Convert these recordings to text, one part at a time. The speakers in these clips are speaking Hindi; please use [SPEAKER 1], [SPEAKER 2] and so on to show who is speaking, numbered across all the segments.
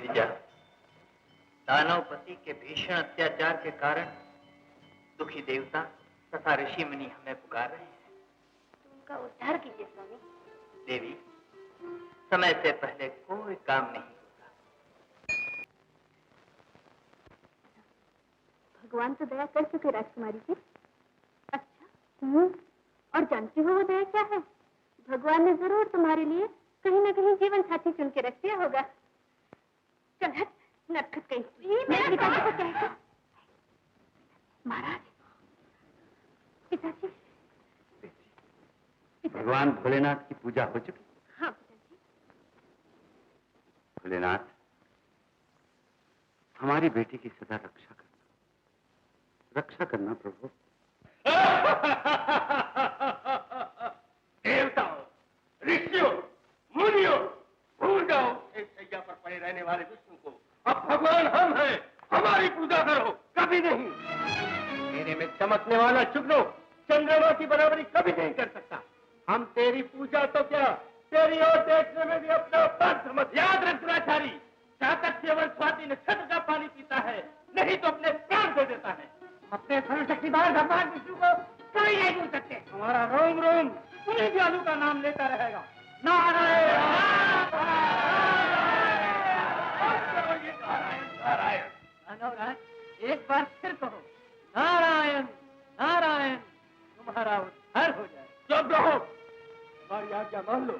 [SPEAKER 1] गिरिजा, दानवपति के भीषण अत्याचार के कारण दुखी देवता तथा ऋषि मुनि हमें पुकार रहे हैं।
[SPEAKER 2] उनका उद्धार कीजिए स्वामी।
[SPEAKER 1] देवी, समय से पहले कोई काम नहीं होता।
[SPEAKER 2] भगवान तो दया कर चुके राजकुमारी जी। अच्छा, और जानती हो वो दया क्या है? भगवान ने जरूर तुम्हारे लिए कहीं न कहीं जीवन साथी चुन के रख दिया होगा। चल हट, नटखट कहीं। मेरे पिताजी को कहकर। महाराज, पिताजी।
[SPEAKER 3] भगवान भोलेनाथ की पूजा हो चुकी?
[SPEAKER 2] हाँ पिताजी।
[SPEAKER 3] भोलेनाथ, हमारी बेटी की सदा रक्षा करना, रक्षा करना प्रभु।
[SPEAKER 4] देवताओं, ऋषियों, मुनियों, भूल जाओ एक शैया पर पड़े रहने वाले विष्णु को। अब भगवान हम हैं, हमारी पूजा करो। कभी नहीं। मेरे में चमकने वाला शुक्र चंद्रमा की बराबरी कभी नहीं कर सकता। हम तेरी पूजा तो क्या, तेरी ओर देखने में भी अपना पाप समझ। याद रख दुराचारी, चाकचक्यवन स्वाति नक्षत्र का पानी पीता है, नहीं तो अपने प्राण दे देता है। अपने सर्वशक्तिमान भगवान विष्णु को कभी नहीं भूल सकते। हमारा रोम रोम उन्हीं ज्ञानों का नाम लेता रहेगा। नारायण नारायण। मनोराज, एक बार फिर कहो नारायण नारायण, तुम्हारा उद्धार हो जाए। चुप रहो, हमारी आज्ञा मान लो,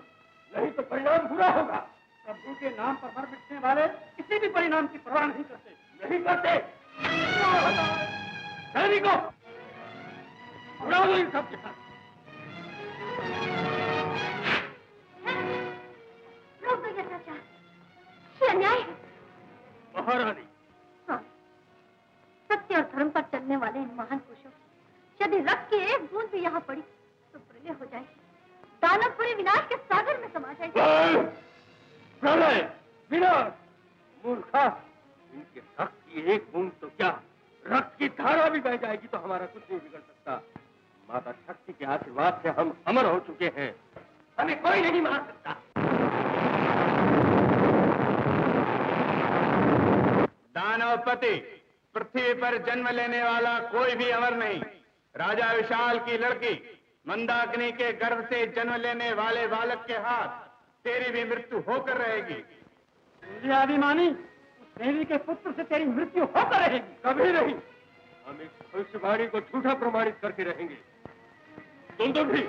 [SPEAKER 4] नहीं तो परिणाम बुरा होगा। प्रभु के नाम पर मर मिटने वाले किसी भी परिणाम की परवाह नहीं करते। नहीं करते। सैनिकों, उड़ा दो इन सबके साथ।
[SPEAKER 2] रोक दो ये चाचा, ये अन्याय।
[SPEAKER 4] महारानी,
[SPEAKER 2] हाँ, सत्य और धर्म पर चलने वाले इन महान पुरुषों, यदि रक्त की एक बूंद भी यहाँ पड़ी तो प्रलय हो जाएगी। दानवपुरी विनाश के सागर में समा जाएगी।
[SPEAKER 4] प्रलय, विनाश, मूर्खा, इनके रक्त की एक बूंद तो क्या, रक्त की धारा भी बह जाएगी तो हमारा कुछ नहीं बिगड़ सकता। माता शक्ति के आशीर्वाद से हम अमर हो चुके हैं, हमें कोई नहीं मार सकता।
[SPEAKER 5] दानवपति, पृथ्वी पर जन्म लेने वाला कोई भी अमर नहीं। राजा विशाल की लड़की मंदाकिनी के गर्भ से जन्म लेने वाले बालक के हाथ तेरी भी मृत्यु होकर रहेगी।
[SPEAKER 4] आदिमानी, उस देवी के पुत्र से तेरी मृत्यु होकर रहेगी। कभी नहीं। हम इस भविष्यवाणी को झूठा प्रमाणित करके रहेंगे। तुम भी।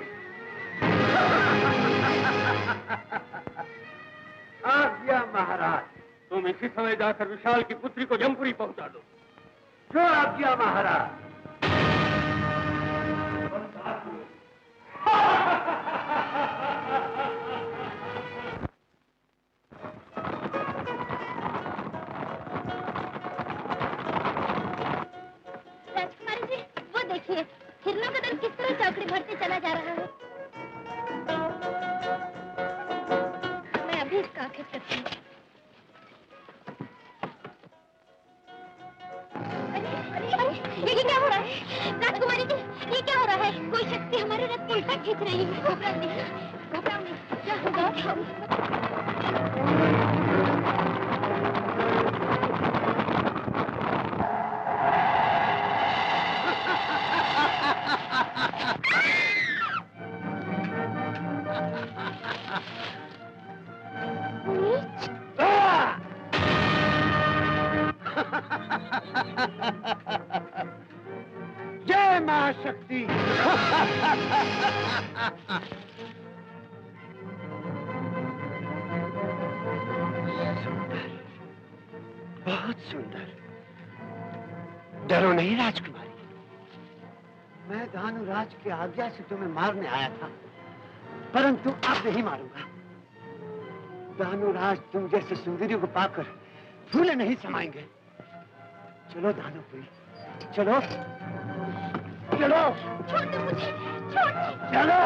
[SPEAKER 3] आज्ञा महाराज।
[SPEAKER 4] तुम इसी समय जाकर विशाल की पुत्री को जमपुरी पहुंचा दो।
[SPEAKER 3] जो आज्ञा महाराज।
[SPEAKER 2] राजकुमारी जी, वो देखिए, हिरणों का दल किस तरह चौकड़ी भरते चला जा रहा है। मैं अभी इसका आखिर करती हूँ। ये क्या हो रहा है? राजकुमारी जी, ये क्या हो रहा है? कोई शक्ति हमारे रथ को उल्टा खींच रही है। घबराओ नहीं, क्या होगा?
[SPEAKER 3] जय महाशक्ति। सुंदर, बहुत सुंदर। डरो नहीं राजकुमारी, मैं दानुराज की आज्ञा से तुम्हें मारने आया था, परंतु अब नहीं मारूंगा। दानुराज तुम जैसे सुंदरी को पाकर फूले नहीं समाएंगे। चलो दानवपुरी, चलो चलो।
[SPEAKER 2] छोड़ दो मुझे, छोड़ दो।
[SPEAKER 3] चलो।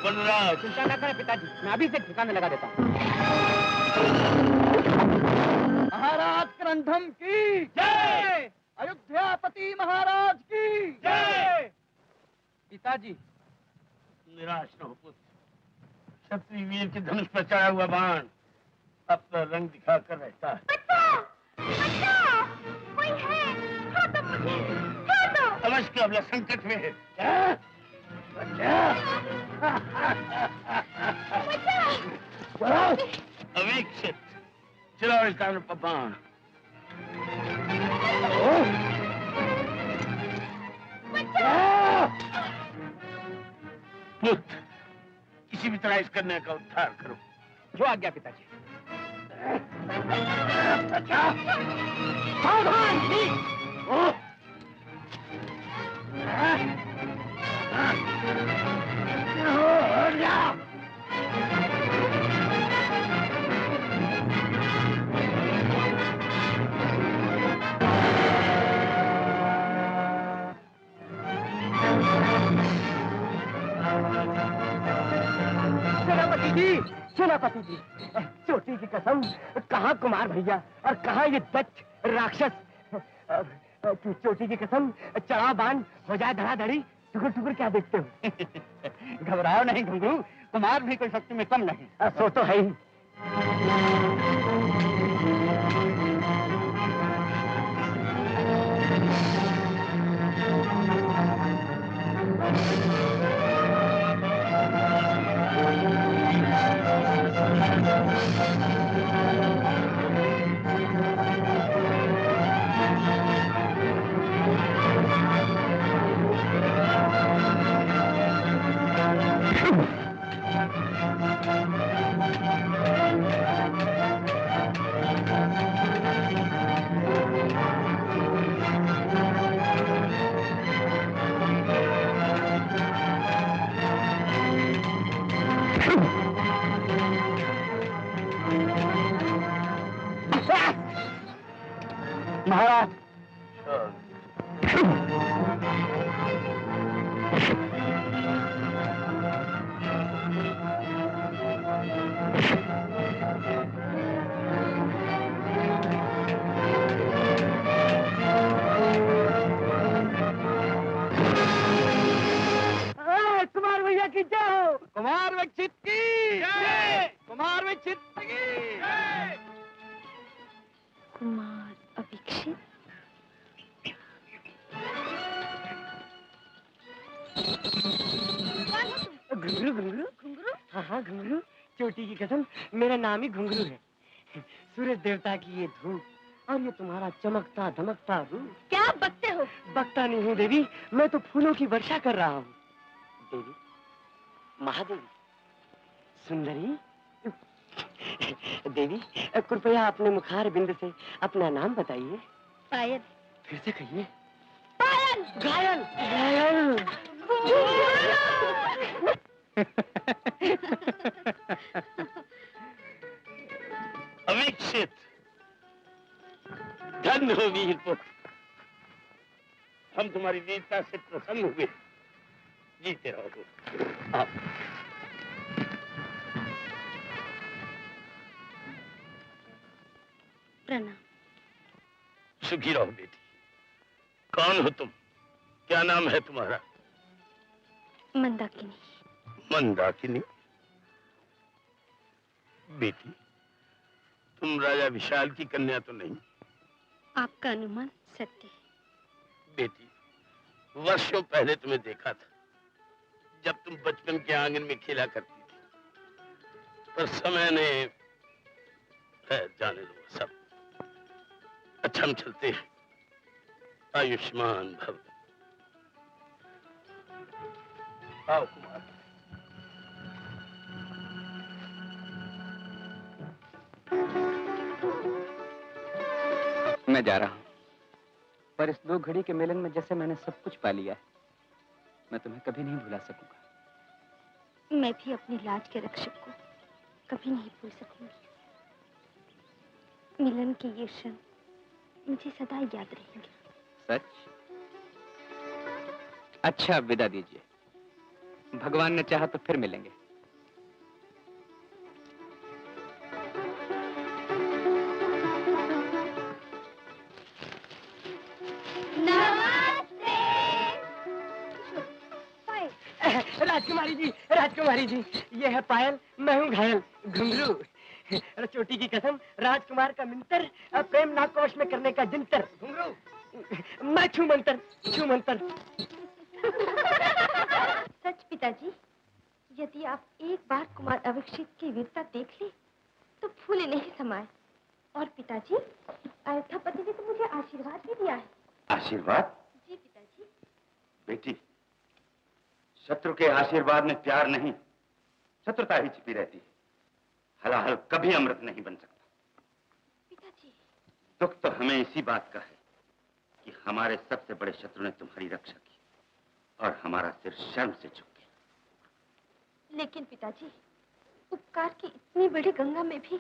[SPEAKER 2] बचाओ,
[SPEAKER 4] चिंता न करें पिताजी, मैं अभी से ठिकाने लगा देता हूँ।
[SPEAKER 3] धम की जय, अयोध्यापति महाराज की जय।
[SPEAKER 4] पिताजी, निराश न हो पुत्र। क्षत्रिय वीर के धनुष पर चढ़ा हुआ बाण अपना रंग दिखाकर रहता है।
[SPEAKER 2] बच्चा, बच्चा, कोई है? छोड़ दो मुझे, छोड़ दो।
[SPEAKER 4] अवश्य के अबला संकट में है।
[SPEAKER 3] क्या? बच्चा,
[SPEAKER 4] अवीक्षित, चलाओ इस कानून पर बाण। पुत्र, किसी भी तरह इस कन्या का उद्धार करो।
[SPEAKER 3] जो आज्ञा पिताजी। अच्छा, सावधान। सेनापति जी, चोटी की कसम, कहाँ कुमार भैया और कहाँ ये दक्ष राक्षस? चोटी की कसम, चढ़ा बाण हो जाए धड़ाधड़ी, टुकुर टुकुर क्या देखते हो? घबराओ नहीं घुंघरू, कुमार भी कोई शक्ति में कम नहीं। सो तो है ही। महाराज, कुमार भैया की जय हो। कुमार विक्षित की जय, कुमार विक्षित की जय।
[SPEAKER 2] कुमार अभिक्षित,
[SPEAKER 3] घुंघरू घुंघरू घुंघरू, हाँ हाँ घुंघरू, चोटी की कसम, मेरा नाम ही घुंघरू है। सूरज देवता की ये धूप और ये तुम्हारा चमकता धमकता रूप।
[SPEAKER 2] क्या बकते हो?
[SPEAKER 3] बकता नहीं हूँ देवी, मैं तो फूलों की वर्षा कर रहा हूँ। देवी, महादेवी, सुंदरी, देवी कृपया अपने मुखार बिंद से अपना नाम बताइए।
[SPEAKER 2] पायल।
[SPEAKER 3] फिर से कहिए।
[SPEAKER 2] पायल।
[SPEAKER 3] घायल, घायल।
[SPEAKER 4] अवीक्षित, धन्य हो वीर पुत्र। हम तुम्हारी वीरता से प्रसन्न हुए। जीते रहो। आप
[SPEAKER 2] प्रणाम।
[SPEAKER 4] सुखी रहो बेटी। कौन हो तुम? क्या नाम है तुम्हारा?
[SPEAKER 2] मंदाकिनी।
[SPEAKER 4] मंदाकिनी? बेटी, तुम राजा विशाल की कन्या तो नहीं?
[SPEAKER 2] आपका अनुमान सत्य है।
[SPEAKER 4] बेटी, वर्षों पहले तुम्हें देखा था, जब तुम बचपन के आंगन में खेला करती थी, पर समय ने जाने दो सब। अच्छा, हम चलते हैं। आयुष्मान भव। आओ कुमार।
[SPEAKER 6] मैं जा रहा हूं, पर इस 2 घड़ी के मिलन में जैसे मैंने सब कुछ पा लिया है, मैं तुम्हें कभी नहीं भुला सकूंगा।
[SPEAKER 2] मैं भी अपनी लाज के रक्षक को कभी नहीं भूल सकूंगी। मिलन के ये क्षण मुझे सदा याद रहेंगे।
[SPEAKER 6] सच? अच्छा, विदा दीजिए। भगवान ने चाहा तो फिर मिलेंगे।
[SPEAKER 7] राजकुमारी जी, राजकुमारी जी, ये है पायल, मैं हूँ घायल, घुंघरू। अरे चोटी की कसम, राजकुमार का मिंतर, प्रेम नाकोश में करने का जिंतर, घुंघरू। मैं छू मंतर, छू मंतर।
[SPEAKER 2] सच पिताजी, यदि आप एक बार कुमार अविक्षित की वीरता देख ले, तो फूले नहीं समाए। और पिताजी, अयोध्यापति ने तो मुझे आशीर्वाद भी दिया है।
[SPEAKER 4] आशीर्वाद?
[SPEAKER 2] जी पिताजी।
[SPEAKER 4] बेटी, शत्रु के आशीर्वाद में प्यार नहीं, शत्रुता ही छिपी रहती है। हलाहल कभी अमृत नहीं बन सकता।
[SPEAKER 2] पिताजी,
[SPEAKER 4] दुख तो हमें इसी बात का है कि हमारे सबसे बड़े शत्रु ने तुम्हारी रक्षा की और हमारा सिर शर्म से झुक गया।
[SPEAKER 2] लेकिन पिताजी, उपकार की इतनी बड़ी गंगा में भी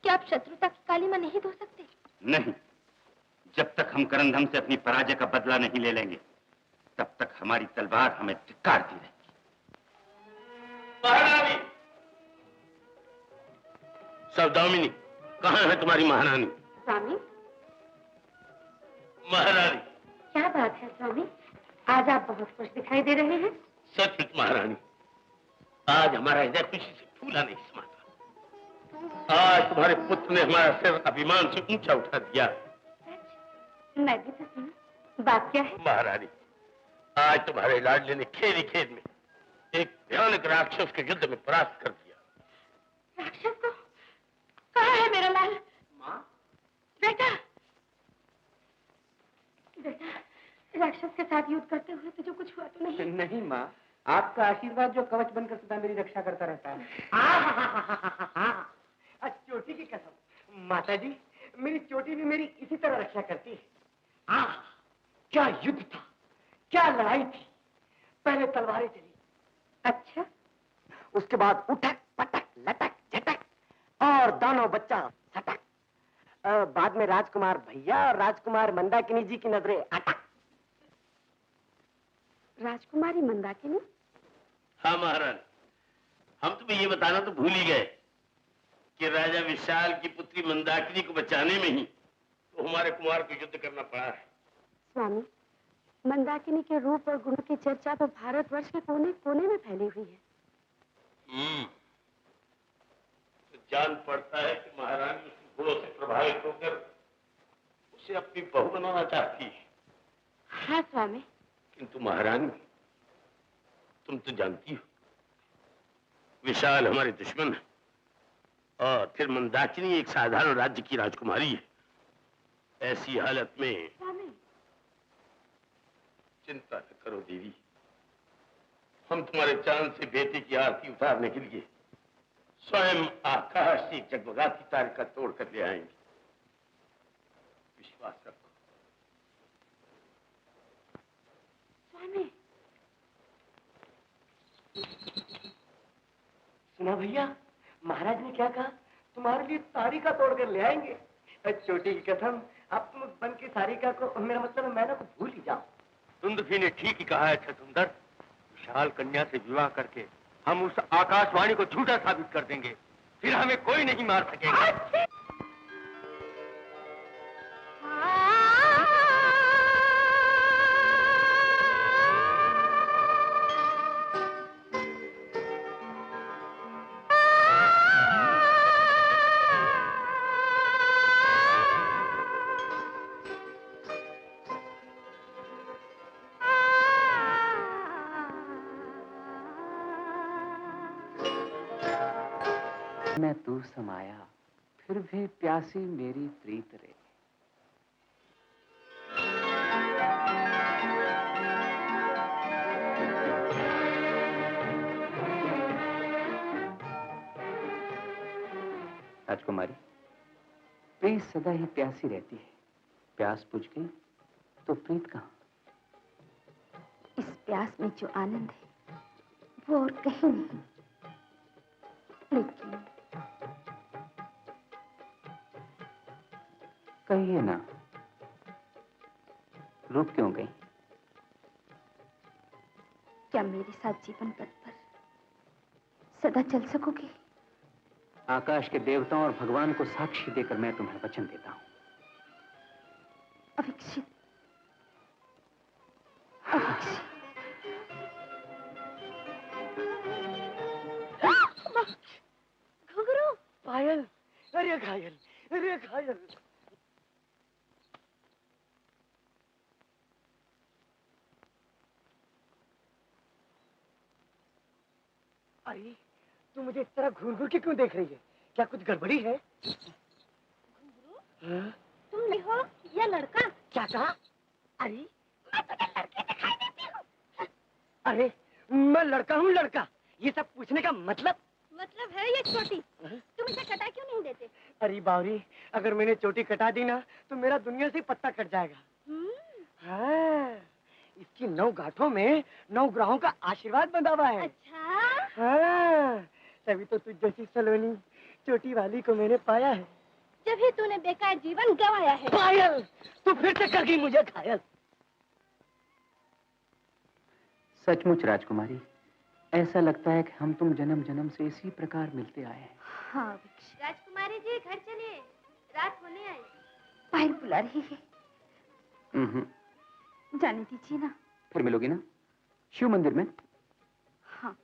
[SPEAKER 2] क्या आप शत्रुता की कालीमा नहीं धो सकते? नहीं,
[SPEAKER 4] जब तक हम करंधम से अपनी पराजय का बदला नहीं ले लेंगे, तब तक हमारी तलवार हमें धिक्कारती रहेगी। महारानी! सौदामिनी, कहाँ है तुम्हारी महारानी?
[SPEAKER 2] स्वामी।
[SPEAKER 4] महारानी!
[SPEAKER 2] क्या बात है स्वामी, आज आप बहुत खुश दिखाई दे रहे हैं।
[SPEAKER 4] सचमुच महारानी, आज हमारा हृदय खुशी से फूला नहीं समाता। आज तुम्हारे पुत्र ने हमारा सिर अभिमान से ऊंचा उठा दिया।
[SPEAKER 2] मैं भी तो सुनूं, बात क्या है?
[SPEAKER 4] महारानी, आज तुम्हारे लाडले ने खेल ही खेल में एक भयानक राक्षस के युद्ध में परास्त कर दिया।
[SPEAKER 2] राक्षस को? कहाँ है मेरा लाल?
[SPEAKER 7] माँ?
[SPEAKER 2] बेटा, बेटा, राक्षस के साथ युद्ध करते हुए तो जो कुछ हुआ तो नहीं?
[SPEAKER 7] नहीं माँ, आपका आशीर्वाद जो कवच बनकर सदा मेरी रक्षा करता रहता है। चोटी की कसम, माता जी, मेरी चोटी भी मेरी इसी तरह रक्षा करती है। क्या युद्ध था, क्या लड़ाई थी। पहले तलवारें चली।
[SPEAKER 2] अच्छा।
[SPEAKER 7] उसके बाद उठक पटक लटक झटक और दोनों बच्चा सटक। बाद में राजकुमार भैया और राजकुमार मंदाकिनी जी की नजरें अटक।
[SPEAKER 2] राजकुमारी मंदाकिनी?
[SPEAKER 4] हाँ महाराज, हम तुम्हें ये बताना तो भूल ही गए कि राजा विशाल की पुत्री मंदाकिनी को बचाने में ही तो हमारे कुमार को युद्ध करना पड़ा है।
[SPEAKER 2] स्वामी, मंदाकिनी के रूप और गुण की चर्चा तो भारतवर्ष के कोने कोने में फैली हुई है।
[SPEAKER 4] तो जान पड़ता है कि महारानी उसके गुणों से प्रभावित होकर उसे अपनी बहू बनाना चाहती है।
[SPEAKER 2] हाँ स्वामी।
[SPEAKER 4] किंतु महारानी, तुम तो जानती हो विशाल हमारे दुश्मन है और फिर मंदाकिनी एक साधारण राज्य की राजकुमारी है। ऐसी हालत में
[SPEAKER 2] स्वामी,
[SPEAKER 4] चिंता न करो देवी, हम तुम्हारे चांद से बेटे की आरती उतारने के लिए स्वयं आकाश से जगमगाती तारिका तोड़ कर ले आएंगे। विश्वास रखो।
[SPEAKER 2] स्वामी।
[SPEAKER 7] सुना भैया, महाराज ने क्या कहा? तुम्हारे लिए तारिका तोड़कर ले आएंगे। चोटी की कसम, अब तुम बन की तारिका को, मेरा मतलब मैंने को भूल ही जाओ।
[SPEAKER 4] सुंदरसी ने ठीक ही कहा है छतुंदर। विशाल कन्या से विवाह करके हम उस आकाशवाणी को झूठा साबित कर देंगे, फिर हमें कोई नहीं मार सकेगा।
[SPEAKER 6] मैं तू समाया, फिर भी प्यासी मेरी प्रीत रे। राजकुमारी, प्रीत सदा ही प्यासी रहती है। प्यास बुझ गई तो प्रीत कहाँ?
[SPEAKER 2] इस प्यास में जो आनंद है वो और कहीं नहीं। लेकिन
[SPEAKER 6] कहिए ना, रुक क्यों गई?
[SPEAKER 2] क्या मेरे साथ जीवन पथ पर सदा चल सकोगे?
[SPEAKER 6] आकाश के देवताओं और भगवान को साक्षी देकर मैं तुम्हें वचन देता हूं।
[SPEAKER 2] अविक्षित, अविक्षित।
[SPEAKER 7] पायल, अरे घायल, अरे घायल। अरे तू मुझे इस तरह घूर घूर के क्यों देख रही है? क्या कुछ गड़बड़ी है?
[SPEAKER 2] तुम नहीं हो या लड़का?
[SPEAKER 7] क्या कहा? अरे मैं तुझे लड़के दिखाई देती हूँ। अरे मैं लड़का हूँ, लड़का। ये सब पूछने का मतलब
[SPEAKER 2] है ये चोटी। तुम इसे कटा क्यों नहीं देते?
[SPEAKER 7] अरे बावरी, अगर मैंने चोटी कटा दी ना तो मेरा दुनिया से पत्ता कट जाएगा। हाँ, इसकी 9 गांठों में 9 ग्रहों का आशीर्वाद बंधा हुआ है।
[SPEAKER 2] अच्छा?
[SPEAKER 7] हाँ, तभी तो तुझ जैसी सलोनी चोटी वाली को मैंने पाया है।
[SPEAKER 2] जब ही तूने बेकार जीवन गंवाया है।
[SPEAKER 7] पायल, तू फिर से कर गई मुझे घायल।
[SPEAKER 6] सचमुच राजकुमारी, ऐसा लगता है कि हम तुम जन्म जन्म से इसी प्रकार मिलते आए हैं।
[SPEAKER 2] हाँ राजकुमारी जी, घर चलिए, रात होने आई। पायल बुला रही है। जाने दीजिए ना।
[SPEAKER 6] फिर मिलोगी ना शिव मंदिर में?
[SPEAKER 2] हाँ।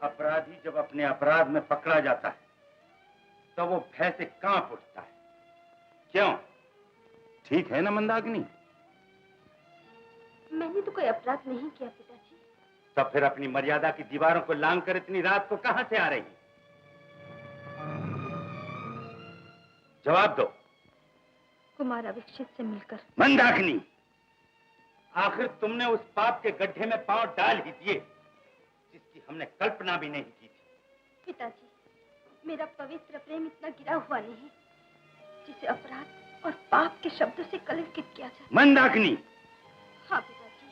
[SPEAKER 5] अपराधी जब अपने अपराध में पकड़ा जाता है तो वो भय से कांप उठता है। क्यों, ठीक है ना मंदाकिनी?
[SPEAKER 2] मैंने तो कोई अपराध नहीं किया पिताजी।
[SPEAKER 5] तब फिर अपनी मर्यादा की दीवारों को लांघ कर इतनी रात को कहां से आ रही है? जवाब दो।
[SPEAKER 2] कुमार अविक्षित से मिलकर।
[SPEAKER 5] मंदाकिनी, आखिर तुमने उस पाप के गड्ढे में पांव डाल ही दिए जिसकी हमने कल्पना भी नहीं की थी।
[SPEAKER 2] पिताजी, मेरा पवित्र प्रेम इतना गिरा हुआ नहीं जिसे अपराध और पाप के शब्दों से कलंकित किया जाए।
[SPEAKER 5] मंदाकिनी।
[SPEAKER 2] हाँ पिताजी,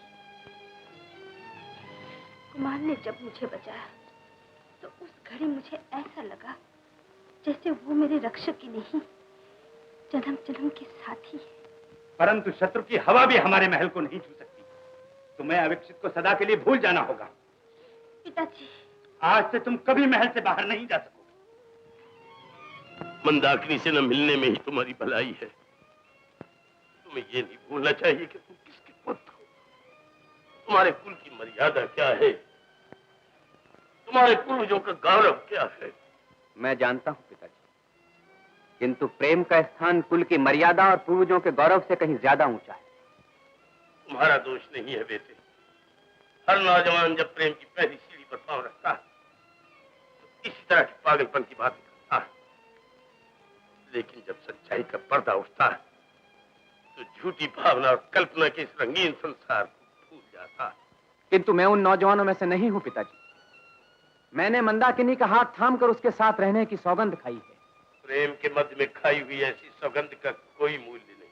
[SPEAKER 2] कुमार ने जब मुझे बचाया तो उस घड़ी मुझे ऐसा लगा जैसे वो मेरे रक्षक ही नहीं, जन्म जन्म के साथी है।
[SPEAKER 5] परंतु शत्रु की हवा भी हमारे महल को नहीं छू सकती। तुम्हें अविक्षित को सदा के लिए भूल जाना होगा।
[SPEAKER 2] पिताजी,
[SPEAKER 5] आज से तुम कभी महल से बाहर नहीं जा सकोगे।
[SPEAKER 4] मंदाकिनी से न मिलने में ही तुम्हारी भलाई है। तुम्हें ये नहीं भूलना चाहिए कि तुम किसके पुत्र हो, तुम्हारे कुल की मर्यादा क्या है, तुम्हारे पूर्वजों का गौरव क्या है।
[SPEAKER 6] मैं जानता हूँ पिताजी, किंतु प्रेम का स्थान कुल की मर्यादा और पूर्वजों के गौरव से कहीं ज्यादा ऊंचा है।
[SPEAKER 4] तुम्हारा दोष नहीं है बेटे। हर नौजवान जब प्रेम की पहली सीढ़ी पर पांव रखता है तो इसी तरह की पागलपन की बात करता है, लेकिन जब सच्चाई का पर्दा उठता है तो झूठी भावना और कल्पना के इस रंगीन संसार को भूल जाता है।
[SPEAKER 6] किंतु मैं उन नौजवानों में से नहीं हूं पिताजी। मैंने मंदाकिनी का हाथ थामकर उसके साथ रहने की सौगंध खाई है।
[SPEAKER 4] प्रेम के मध्य में खाई हुई ऐसी सौगंध का कोई मूल्य नहीं।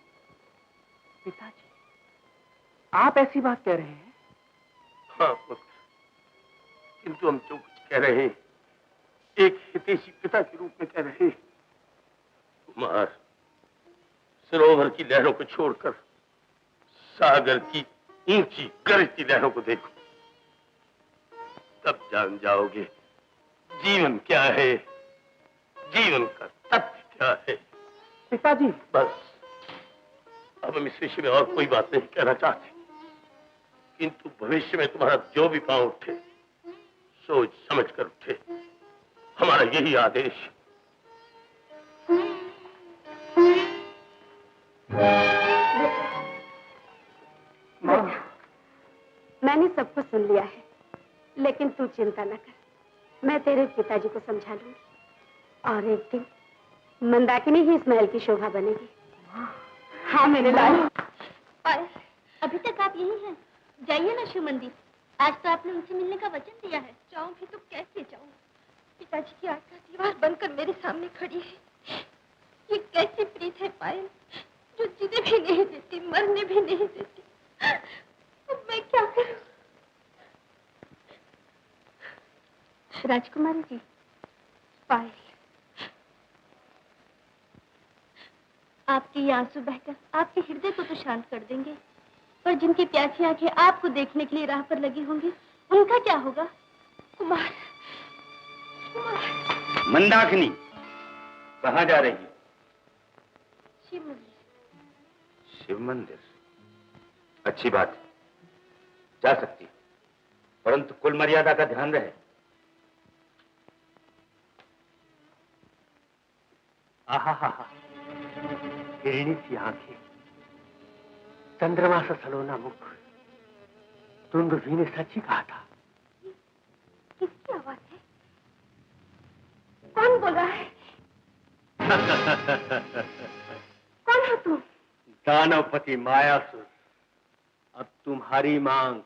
[SPEAKER 6] पिताजी, आप ऐसी बात कह रहे हैं?
[SPEAKER 4] हाँ पुत्र, किंतु हम जो कुछ कह रहे हैं एक हितैषी पिता के रूप में कह रहे हैं। कुमार, सरोवर की लहरों को छोड़कर सागर की ऊंची गरजती लहरों को देखो, तब जान जाओगे जीवन क्या है, जीवन का तत्व क्या है।
[SPEAKER 6] पिताजी,
[SPEAKER 4] बस अब हम इस विषय में और कोई बात नहीं कहना चाहते, किंतु भविष्य में तुम्हारा जो भी पांव उठे सोच समझ कर उठे, हमारा यही आदेश।
[SPEAKER 2] मैंने सब कुछ सुन लिया है, लेकिन तू चिंता न कर, मैं तेरे पिताजी को समझा लूंगी और एक दिन मंदाकिनी ही इस महल की शोभा बनेगी। हाँ मेरे लाल। अभी तक आप यही हैं, जाइए ना शिव मंदिर। आज तो आपने उनसे मिलने का वचन दिया है। जाऊं भी तो कैसे जाऊं? पिताजी की आज्ञा दीवार बनकर मेरे सामने खड़ी है। ये कैसी प्रीत है पायल, जो जीने भी नहीं देती, मरने भी नहीं देती। अब मैं क्या करूं? राजकुमारी जी, पायल, आपके ये आंसू बहकर आपके हृदय को तो शांत कर देंगे, पर जिनकी प्यासी आंखें आपको देखने के लिए राह पर लगी होंगी उनका क्या होगा? कुमार, कुमार।
[SPEAKER 5] मंदाकिनी, कहाँ जा रही है?
[SPEAKER 2] शिव मंदिर।
[SPEAKER 5] शिव मंदिर? अच्छी बात है, जा सकती है, परंतु कुल मर्यादा का ध्यान रहे।
[SPEAKER 3] आहा, हिरणी सी आंखें, चंद्रमा सा सलोना मुख। तुंदुभी ने सच ही कहा था।
[SPEAKER 2] किसकी आवाज है? कौन बोल रहा है? कौन हो तुम?
[SPEAKER 3] दानवपति मायासुर। अब तुम्हारी मांग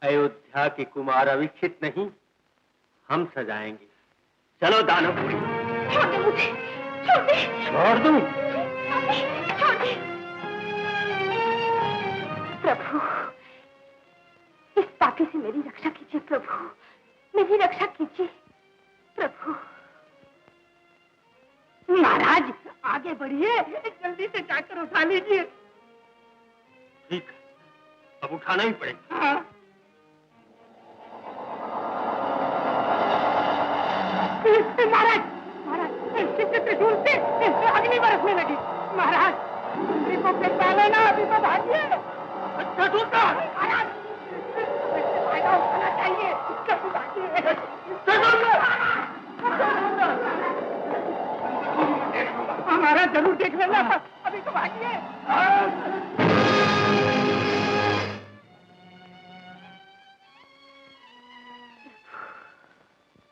[SPEAKER 3] अयोध्या के कुमार अविक्षित नहीं, हम सजाएंगे। चलो दानवपुरी।
[SPEAKER 2] छोड़ दे मुझे, छोड़ दे।
[SPEAKER 3] छोड़ दूं?
[SPEAKER 2] छोड़ दे। प्रभु, इस पापी से मेरी रक्षा कीजिए प्रभु, मेरी रक्षा कीजिए प्रभु।
[SPEAKER 7] महाराज आगे बढ़िए, जल्दी से जाकर उठा लीजिए।
[SPEAKER 3] ठीक, अब उठाना ही पड़ेगा।
[SPEAKER 7] हाँ। महाराज, महाराज, त्रिशूल से अग्नि बरसने लगी। महाराज, मंत्री को फिर पहले ना, अभी तो भागिए। महाराज, फायदा उठाना चाहिए, कभी भागिए। महाराज जरूर देख लेना, अभी तो भागिए।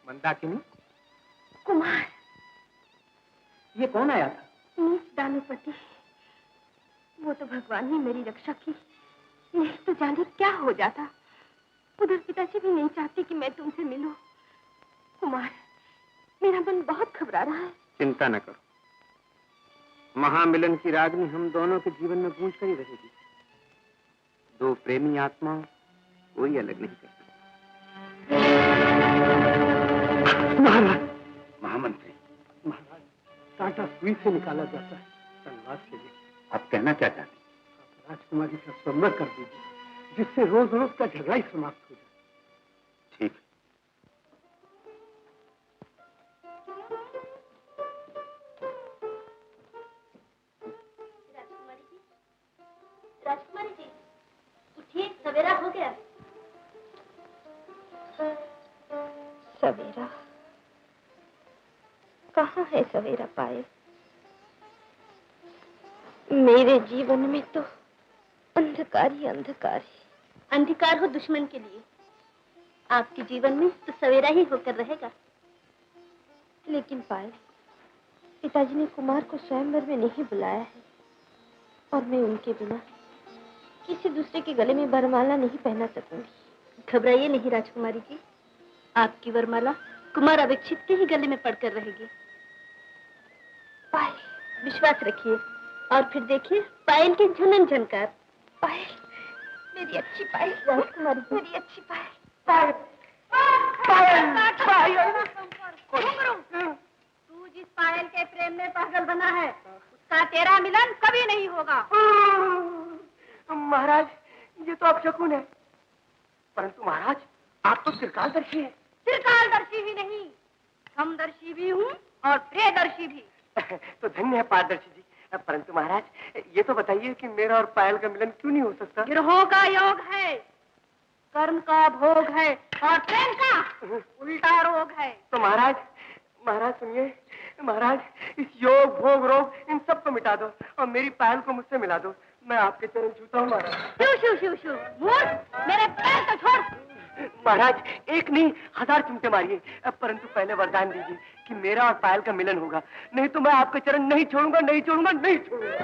[SPEAKER 3] मंदाकिनी,
[SPEAKER 2] कुमार,
[SPEAKER 3] ये कौन आया था?
[SPEAKER 2] नीच दानवपति। वो तो भगवान ने मेरी रक्षा की, नहीं तो जाने क्या हो जाता। उधर पिताजी भी नहीं चाहते कि मैं तुमसे मिलूं। कुमार, मेरा मन बहुत घबरा रहा है।
[SPEAKER 3] चिंता न करो, महामिलन की रागनी हम दोनों के जीवन में गूंज कर ही रहेगी। दो प्रेमी आत्मा कोई अलग नहीं कर सकता। महाराज,
[SPEAKER 5] महामंत्री,
[SPEAKER 3] महाराज, कांटा सुई से निकाला जाता है, तलवार से नहीं।
[SPEAKER 5] आप कहना क्या चाहते हैं?
[SPEAKER 3] आप राजकुमारी का स्वयंवर कर दीजिए, जिससे रोज रोज का झगड़ा ही समाप्त हो जाए।
[SPEAKER 5] ठीक।
[SPEAKER 2] राजकुमारी जी, उठिए, सवेरा हो गया। सवेरा? कहाँ है सवेरा पाए? मेरे जीवन में तो अंधकार ही अंधकार है। अंधकार हो दुश्मन के लिए, आपके जीवन में तो सवेरा ही होकर रहेगा। लेकिन पायल, पिताजी ने कुमार को स्वयंवर में नहीं बुलाया है, और मैं उनके बिना किसी दूसरे के गले में वरमाला नहीं पहना सकूंगी। घबराइए नहीं राजकुमारी जी, आपकी वरमाला कुमार अविक्षित के ही गले में पड़कर रहेगी। पायल, विश्वास रखिए और फिर देखिए पायल की झनन झनकार। पायल, मेरी अच्छी पायल, राजकुमारी, मेरी अच्छी पायल। पायल, पायल, पायल। तू जिस पायल के प्रेम में पागल बना है, उसका तेरा मिलन कभी नहीं होगा।
[SPEAKER 7] महाराज, ये तो अपशकुन है। परंतु महाराज, आप तो त्रिकालदर्शी हैं।
[SPEAKER 2] त्रिकालदर्शी ही नहीं, समदर्शी भी हूँ और प्रियदर्शी भी।
[SPEAKER 7] तो धन्य है पारदर्शी जी। परंतु महाराज, ये तो बताइए कि मेरा और पायल का मिलन क्यों नहीं हो सकता?
[SPEAKER 2] गिरहों का योग है, कर्म का भोग है और प्रेम का उल्टा रोग है।
[SPEAKER 7] तो महाराज, महाराज सुनिए, महाराज, इस योग भोग रोग इन सब को मिटा दो और मेरी पायल को मुझसे मिला दो। मैं आपके चरण छूता हूँ महाराज।
[SPEAKER 2] शिव शिव शिव शिव, मूर्ख, मेरे पैर को छोड़।
[SPEAKER 7] महाराज, एक नहीं 1000 चिमटे मारिए, परंतु पहले वरदान दीजिए कि मेरा और पायल का मिलन होगा, नहीं तो मैं आपके चरण नहीं छोड़ूंगा, नहीं छोड़ूंगा, नहीं छोड़ूंगा।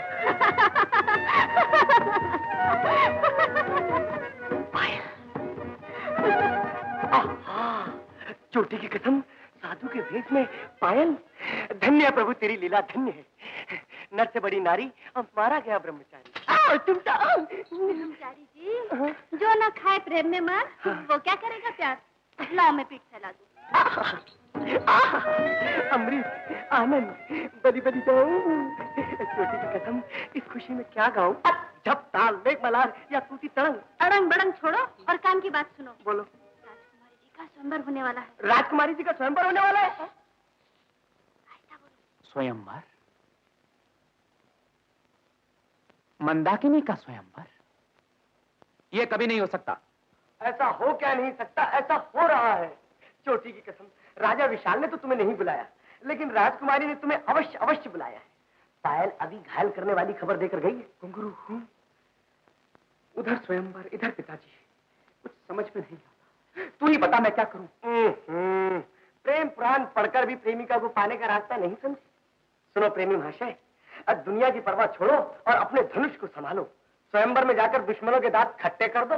[SPEAKER 7] पायल, चोटी की कसम, साधु के भेष में पायल। धन्य है प्रभु, तेरी लीला धन्य है। नर से बड़ी नारी और मारा गया ब्रह्मचारी।
[SPEAKER 2] ब्रह्मचारी जी, जो न खाए प्रेम में मार, वो क्या करेगा प्यार? लाओ मैं पीठ फैला दूं।
[SPEAKER 7] अमृत, आनंद, बली बली जाओ। चोटी की कसम, इस खुशी में क्या गाऊं? झप ताल, मेघ मलार या टूटी तड़ंग।
[SPEAKER 2] अड़ंग बड़ंग छोड़ो और काम की बात सुनो।
[SPEAKER 7] बोलो।
[SPEAKER 2] स्वयंवर होने वाला है।
[SPEAKER 7] राजकुमारी जी का स्वयंवर होने वाला है?
[SPEAKER 6] स्वयंवर? मंदाकिनी का स्वयंवर? यह कभी नहीं हो सकता।
[SPEAKER 7] ऐसा हो क्या नहीं सकता, ऐसा हो रहा है। चोटी की कसम, राजा विशाल ने तो तुम्हें नहीं बुलाया, लेकिन राजकुमारी ने तुम्हें अवश्य अवश्य बुलाया है। पायल अभी घायल करने वाली खबर देकर गई है। घुंघरू, उधर स्वयंवर, इधर पिताजी, कुछ समझ में नहीं आता। तू ही बता मैं क्या करूं? प्रेम पुराण पढ़कर भी प्रेमिका को पाने का रास्ता नहीं समझे? सुनो प्रेमी महाशय, अब दुनिया की परवाह छोड़ो और अपने धनुष को संभालो। स्वयंवर में जाकर दुश्मनों के दांत खट्टे कर दो।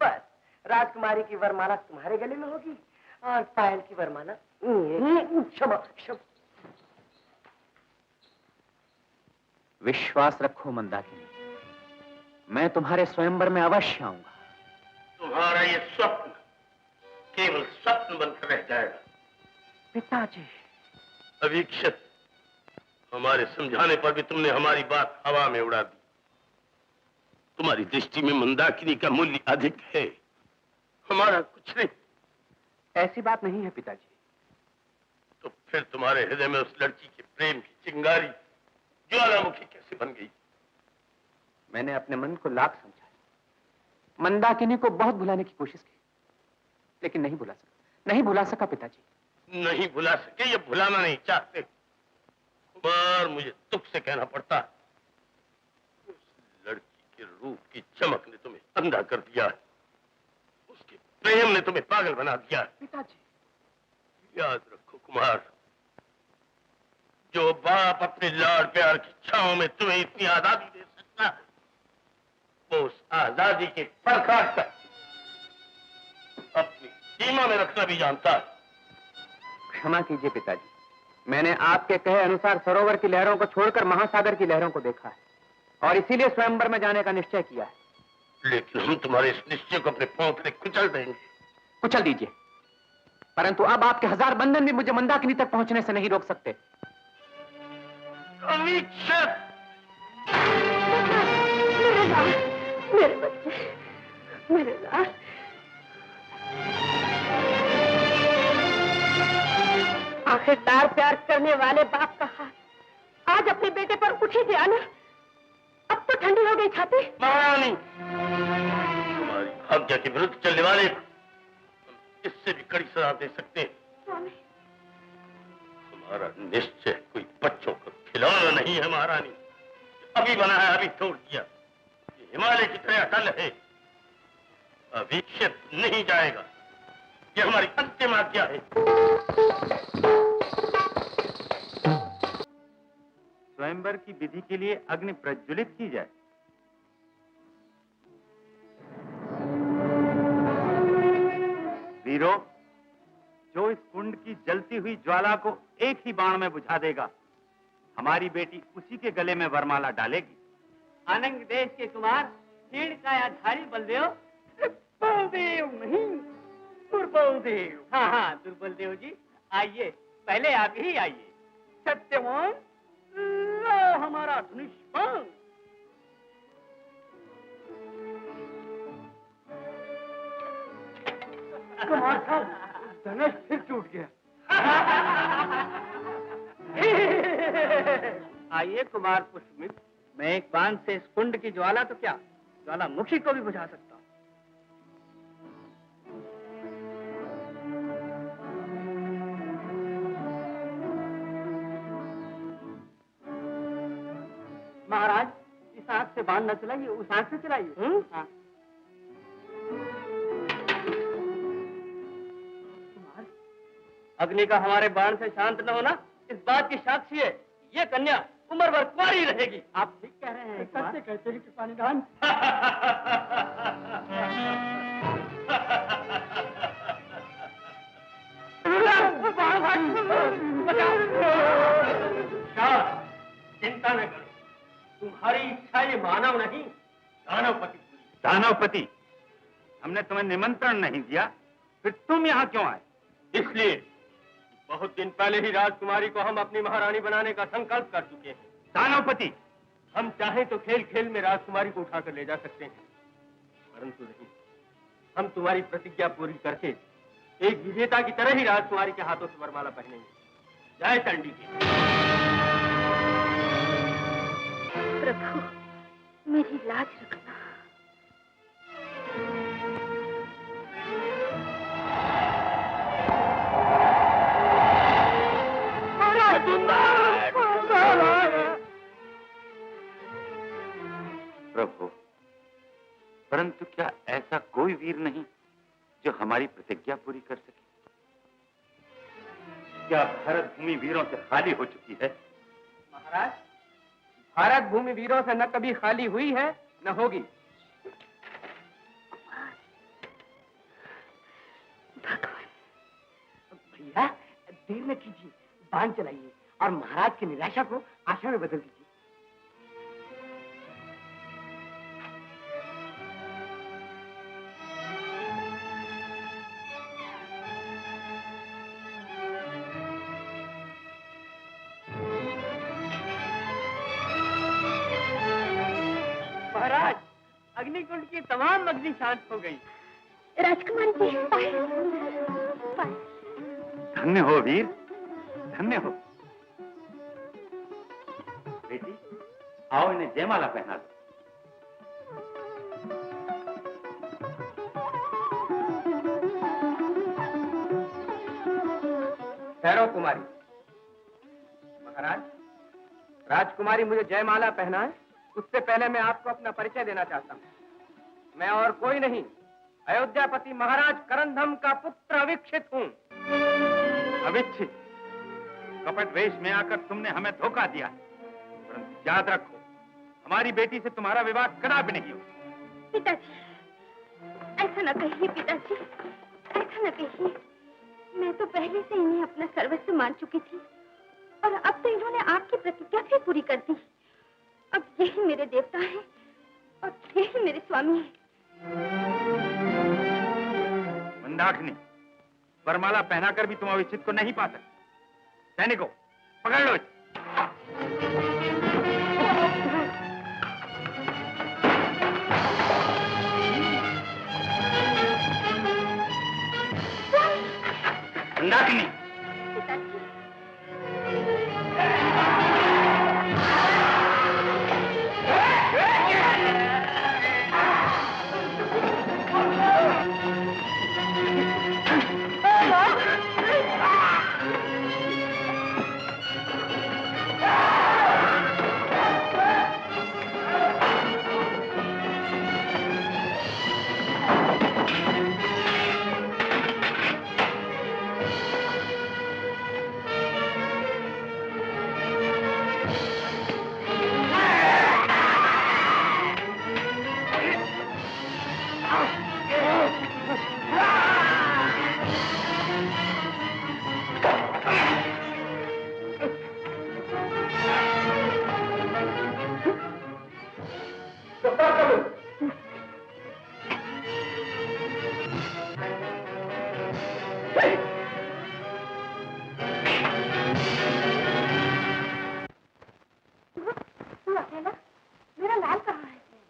[SPEAKER 7] बस राजकुमारी की वरमाला तुम्हारे गले में होगी और पायल की वरमाला क्षमा क्षमा।
[SPEAKER 6] विश्वास रखो मंदाकिनी, मैं तुम्हारे स्वयंवर में अवश्य आऊंगा।
[SPEAKER 4] तुम्हारा ये स्वप्न केवल स्वप्न बनकर रह जाएगा।
[SPEAKER 7] पिताजी।
[SPEAKER 4] अवीक्षित, हमारे समझाने पर भी तुमने हमारी बात हवा में उड़ा दी। तुम्हारी दृष्टि में मंदाकिनी का मूल्य अधिक है, हमारा कुछ नहीं।
[SPEAKER 7] ऐसी बात नहीं है पिताजी।
[SPEAKER 4] तो फिर तुम्हारे हृदय में उस लड़की के प्रेम की चिंगारी ज्वालामुखी कैसे बन गई?
[SPEAKER 6] मैंने अपने मन को लाख समझाया, मंदाकिनी को बहुत भुलाने की कोशिश की, लेकिन नहीं भुला सका, नहीं भुला सका पिताजी।
[SPEAKER 4] नहीं भुला सके, ये भुलाना नहीं चाहते। बार मुझे दुख से कहना पड़ता है, उस लड़की के रूप की चमक ने तुम्हें अंधा कर दिया है, उसके प्रेम ने तुम्हें पागल बना दिया है।
[SPEAKER 7] पिताजी।
[SPEAKER 4] याद रखो कुमार, जो बाप अपने लाड़ प्यार की छांव में तुम्हें इतनी आजादी दे सकता है, वो उस आजादी के परखाट तक अपनी सीमा में रखना भी जानता है।
[SPEAKER 6] क्षमा कीजिए पिताजी, मैंने आपके कहे अनुसार सरोवर की लहरों को छोड़कर महासागर की लहरों को देखा है और इसीलिए स्वयंवर में जाने का निश्चय किया है।
[SPEAKER 4] लेकिन हम तुम्हारे इस निश्चय को अपने पोंखले कुचल देंगे।
[SPEAKER 6] कुचल दीजिए, परंतु अब आपके 1000 बंधन भी मुझे मंदाकिनी तक पहुंचने से नहीं रोक सकते।
[SPEAKER 2] मेरे बच्चे, मेरे लाल। आखिरकार प्यार करने वाले बाप का हाथ आज अपने बेटे पर उठी थी आना। अब तो ठंडी हो गई छाती।
[SPEAKER 4] महारानी, तुम्हारी आज्ञा के विरुद्ध चलने वाले को इससे भी कड़ी सजा दे सकते हैं।
[SPEAKER 2] स्वामी,
[SPEAKER 4] हमारा निश्चय कोई बच्चों को खिलौना नहीं है महारानी, अभी बना है अभी तोड़ दिया। ये हिमालय की तरह अटल है, अवीक्षित नहीं जाएगा। ये हमारी अंतिम आज्ञा है।
[SPEAKER 5] स्वयंवर की विधि के लिए अग्नि प्रज्वलित की जाए। वीरों, जो इस कुंड की जलती हुई ज्वाला को एक ही बाण में बुझा देगा, हमारी बेटी उसी के गले में वरमाला डालेगी।
[SPEAKER 7] आनंद देश के कुमार क्षीण कायाधारी बलदेव, बलदेव नहीं दुर्बलदेव। हाँ, दुर्बलदेव जी आइए, पहले आप ही आइए। सत्यवान, लो हमारा धनुष्मान। कुमार साहब, धनुष फिर टूट गया। आइए कुमार पुष्पमित्र, मैं एक बाण से इस कुंड की ज्वाला तो क्या, ज्वालामुखी को भी बुझा सकता हूँ। महाराज, इस आंख से बाण न चलाइए, उस आंख से चलाइए। हाँ। अग्नि का हमारे बाण से शांत न होना इस बात की साक्षी है, ये कन्या उम्र भर कुंवारी रहेगी। आप ठीक कह रहे हैं। सत्य कहते हैं कृपानी दान।
[SPEAKER 4] चिंता न करो, तुम्हारी इच्छा ये मानव नहीं, दानवपति पूरी।
[SPEAKER 5] दानवपति, हमने तुम्हें निमंत्रण नहीं दिया, फिर तुम यहाँ क्यों आए?
[SPEAKER 4] इसलिए बहुत दिन पहले ही राजकुमारी को हम अपनी महारानी बनाने का संकल्प कर चुके हैं।
[SPEAKER 5] दानवपति,
[SPEAKER 4] हम चाहें तो खेल खेल में राजकुमारी को उठाकर ले जा सकते हैं, परंतु नहीं, हम तुम्हारी प्रतिज्ञा पूरी करके एक विजेता की तरह ही राजकुमारी के हाथों से वरमाला पहनेंगे। जय चंडी की।
[SPEAKER 2] प्रभु, मेरी लाज रखना।
[SPEAKER 8] प्रभु, परंतु क्या ऐसा कोई वीर नहीं जो हमारी प्रतिज्ञा पूरी कर सके? क्या भारत भूमि वीरों से खाली हो चुकी है?
[SPEAKER 6] महाराज, भारत भूमि वीरों से न कभी खाली हुई है न होगी।
[SPEAKER 7] भैया देर न कीजिए, बाण चलाइए और महाराज की निराशा को आशा में बदल दीजिए।
[SPEAKER 6] महाराज, अग्निकुंड की तमाम अग्नि शांत हो गई।
[SPEAKER 2] राजकुमारी जी, पायल।
[SPEAKER 8] धन्य हो वीर, धन्य हो। बेटी, आओ इन्हें जयमाला पहना दो।
[SPEAKER 6] ठहरो कुमारी। महाराज, राजकुमारी मुझे जयमाला पहनाए उससे पहले मैं आपको अपना परिचय देना चाहता हूँ। मैं और कोई नहीं, अयोध्यापति महाराज करंधम का पुत्र अविक्षित हूँ।
[SPEAKER 8] अविच्छित? कपट वेश में आकर तुमने हमें धोखा दिया, परंतु याद रखो, हमारी बेटी से तुम्हारा विवाह कदापि नहीं हो।
[SPEAKER 2] पिताजी, ऐसा न कहिए पिताजी, ऐसा न कहिए। मैं तो पहले से इन्हें अपना सर्वस्व मान चुकी थी और अब तो इन्होंने आपकी प्रतिज्ञा भी पूरी कर दी। अब यही मेरे देवता हैं और यही मेरे स्वामी हैं।
[SPEAKER 8] मंदाकिनी, वरमाला पहनाकर भी तुम अविच्छित को नहीं पा सकते। सैनिकों, पकड़ लो। मंदाकिनी,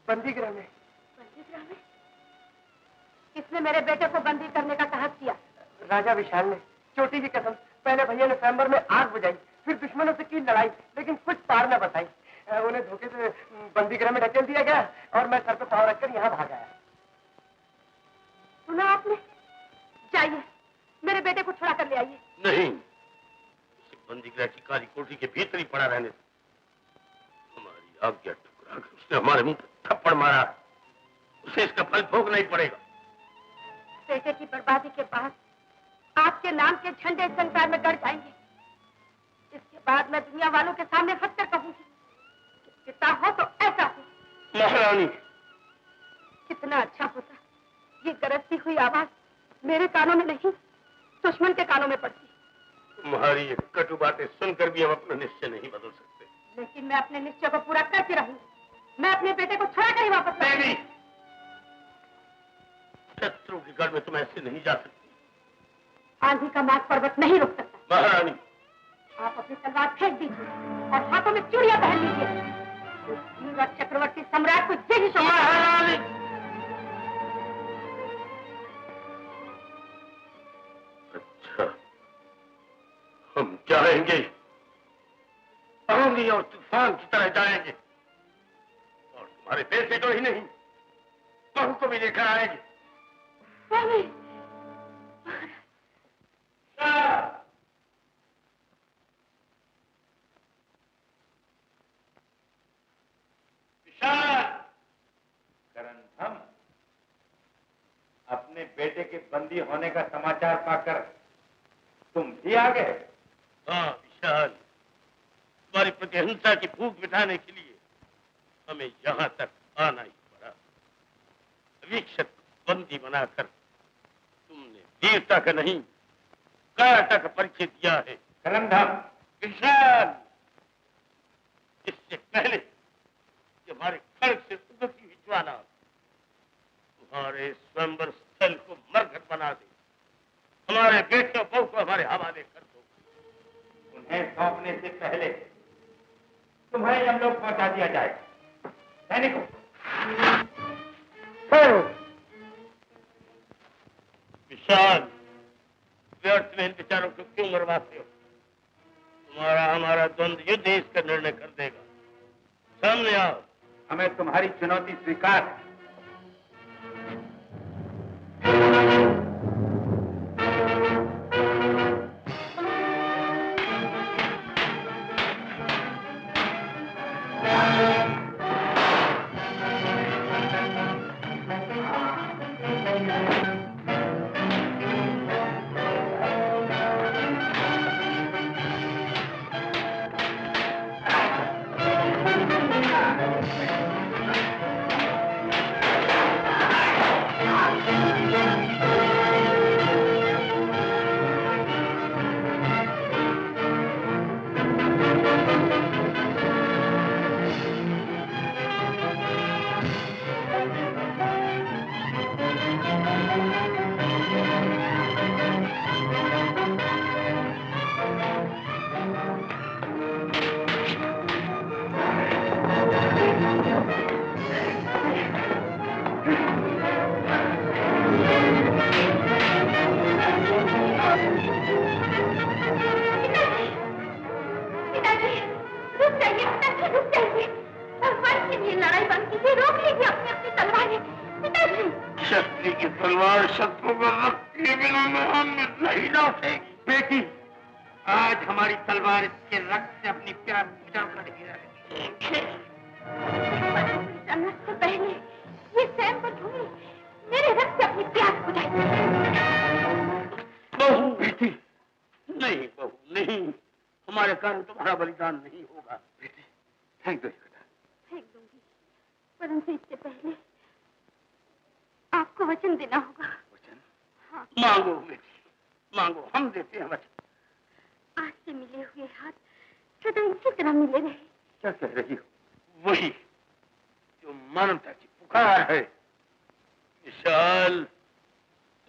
[SPEAKER 7] बंदीगृह में।
[SPEAKER 2] बंदीगृह में? किसने मेरे बेटे को बंदी करने का साहस किया?
[SPEAKER 7] राजा विशाल ने। चोटी की कसम, पहले भैया ने स्वयंवर में आग बुझाई, फिर दुश्मनों से की लड़ाई, लेकिन कुछ पार न बताई। उन्हें धोखे से बंदीगृह में ढकेल दिया गया और मैं सर पे पाँव रखकर यहाँ भाग आया।
[SPEAKER 2] सुना आपने? जाइए, मेरे बेटे को छुड़ा कर ले आइए।
[SPEAKER 4] नहीं, बंदीगृह की काली कोठी के भीतर ही पड़ा रहने से हमारी आज्ञा ठुकरा कर उसने हमारे मुंह पर थप्पड़ मारा, उसे इसका फल भोगना ही पड़ेगा।
[SPEAKER 2] बेटे की बर्बादी के बाद आपके नाम के झंडे इस संसार में गड़ जाएंगे। इसके बाद मैं दुनिया वालों के सामने हंसकर कहूंगी कि पिता हो तो ऐसा हो।
[SPEAKER 4] महारानी,
[SPEAKER 2] कितना अच्छा होता ये गरजती हुई आवाज मेरे कानों में नहीं, दुश्मन के कानों में पड़ती।
[SPEAKER 4] तुम्हारी ये कटु बातें सुनकर भी हम अपना निश्चय नहीं बदल सकते।
[SPEAKER 2] लेकिन मैं अपने निश्चय को पूरा करके रहूंगी। मैं अपने बेटे को छुड़ा कर ही वापस
[SPEAKER 4] नहीं, शत्रु के गढ़ में तुम ऐसे नहीं जा सकती।
[SPEAKER 2] आंधी का मार्ग पर्वत नहीं रुक सकता।
[SPEAKER 4] महारानी,
[SPEAKER 2] आप अपनी तलवार फेंक दीजिए और हाथों में चूड़ियां पहन लीजिए। चक्रवर्ती सम्राट को यही
[SPEAKER 4] जाएंगे, आंधी और तूफान की तरह जाएंगे, और तुम्हारे बेटे को ही नहीं, बहू को भी लेकर आएंगे।
[SPEAKER 8] करंधम, अपने बेटे के बंदी होने का समाचार पाकर तुम भी आ गए?
[SPEAKER 4] हाँ विशाल, तुम्हारी प्रतिहिंसा की भूख मिटाने के लिए हमें यहाँ तक आना ही पड़ा। वीक्षक बंदी बनाकर तुमने वीरता का नहीं, कायरता का परिचय दिया है।
[SPEAKER 8] करंधम,
[SPEAKER 4] विशाल, इससे पहले कि हमारे खड़ग से उगती हुई ज्वाला तुम्हारे स्वयंवर स्थल को मरघट बना दे, हमारे बेटे बहू को हमारे हवाले कर दो।
[SPEAKER 8] उन्हें सौंपने से पहले तुम्हें हम लोग पहुंचा दिया जाए। सैनिकों,
[SPEAKER 4] विशाल, व्यर्थ में इन विचारों को क्यों मरवाते हो? तुम्हारा हमारा द्वंद्व युद्ध इसका निर्णय कर देगा। सामने आओ।
[SPEAKER 8] हमें तुम्हारी चुनौती स्वीकार है।
[SPEAKER 4] शक्ति की तलवार शत्रु को रखे बिना मोहम्मद नहीं लौटेगी।
[SPEAKER 8] बेटी, आज हमारी तलवार इसके रक्त से अपनी प्यास बुझा कर ही रहेगी।
[SPEAKER 2] से पहले ये सैम पर ढूंढी मेरे रक्त से अपनी प्यास बुझाई।
[SPEAKER 4] बहू, बेटी, नहीं बहू, नहीं, हमारे कारण तुम्हारा बलिदान नहीं होगा।
[SPEAKER 8] बेटी, फेंक दो,
[SPEAKER 2] फेंक दूंगी, परंतु इससे पहले आपको वचन देना होगा।
[SPEAKER 8] वचन?
[SPEAKER 2] हाँ।
[SPEAKER 4] मांगो बेटी, मांगो, हम देते हैं वचन।
[SPEAKER 2] आज से मिले हुए हाथ सदा इसी तरह मिले रहे।
[SPEAKER 8] क्या कह रही हो?
[SPEAKER 4] वही जो मानवता की पुकार है। विशाल,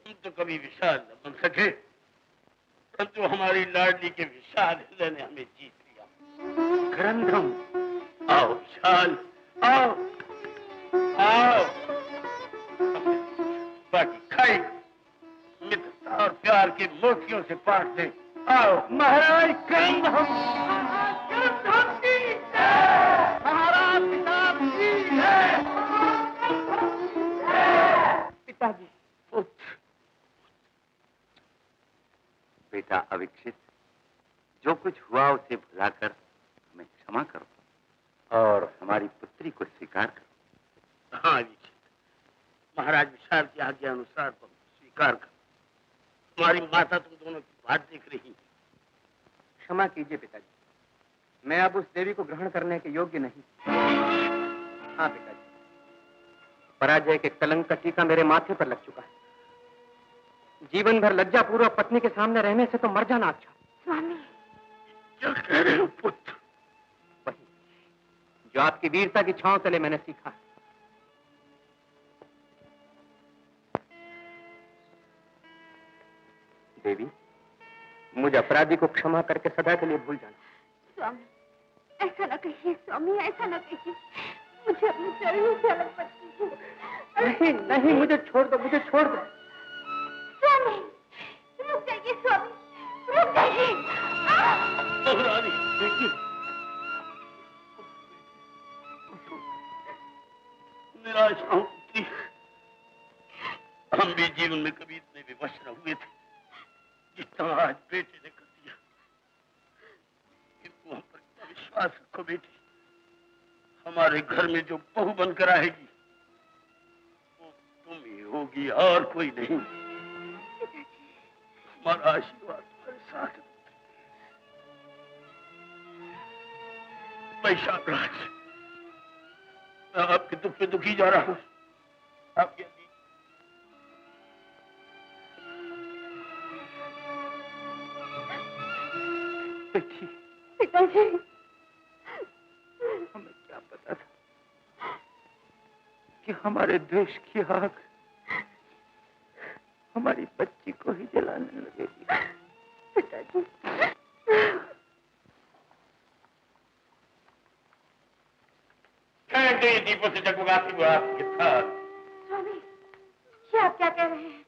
[SPEAKER 4] तुम तो कभी विशाल न बन सके, परंतु हमारी लाडली के विशाल हृदय ने हमें जीत लिया।
[SPEAKER 8] करंधम,
[SPEAKER 4] आओ विशाल, आओ, आओ। बाकी खाई मित्रता और प्यार के मोतियों से बांट दे। आओ
[SPEAKER 8] महाराज करंधम,
[SPEAKER 7] पिताजी।
[SPEAKER 8] बेटा अविक्षित, जो कुछ हुआ उसे भुलाकर हमें क्षमा करो और हमारी पुत्री को स्वीकार करो।
[SPEAKER 4] हाँ अविक्षित, महाराज विशाल की आज्ञा अनुसार तुम स्वीकार करो। तुम्हारी माता तुम दोनों की बात देख रही।
[SPEAKER 6] क्षमा कीजिए पिताजी, मैं अब उस देवी को ग्रहण करने के योग्य नहीं। हाँ पिताजी, पराजय के कलंक का टीका मेरे माथे पर लग चुका है। जीवन भर लज्जापूर्वक पत्नी के सामने रहने से तो मर जाना अच्छा।
[SPEAKER 2] स्वामी,
[SPEAKER 4] क्या कह रहे हो पुत्र?
[SPEAKER 6] वही जो आपकी वीरता की छांव तले मैंने सीखा। देवी, मुझे अपराधी को क्षमा करके सदा के लिए भूल जाना।
[SPEAKER 2] स्वामी, ऐसा न कहिए स्वामी, ऐसा न कहिए। मुझे अपने चरणों से अलग मत कीजिए।
[SPEAKER 6] नहीं नहीं, मुझे छोड़ दो, मुझे छोड़ दो।
[SPEAKER 2] स्वामी, रुक जाइए स्वामी, रुक जाइए।
[SPEAKER 4] रानी बेटी, निराशाओं की हम भी जीवन में कभी इतने विवश न हुए थे जितना आज बेटे ने कर दिया। किंतु हम पर इतना विश्वास रखो बेटी, हमारे घर में जो बहू बनकर आएगी वो तुम ही होगी और कोई नहीं। हमारा आशीर्वाद तुम्हारे साथ है। वैशाख राज, मैं आपके दुख में दुखी जा रहा हूं। आप क्या बेटी,
[SPEAKER 2] पिताजी,
[SPEAKER 4] हमें क्या पता था कि हमारे द्वेष की आग हमारी बच्ची को ही जलाने लगेगी।
[SPEAKER 2] पिताजी,
[SPEAKER 4] दीपों से जगमगाती वो आपके साथ।
[SPEAKER 2] स्वामी, ये आप क्या कह रहे हैं?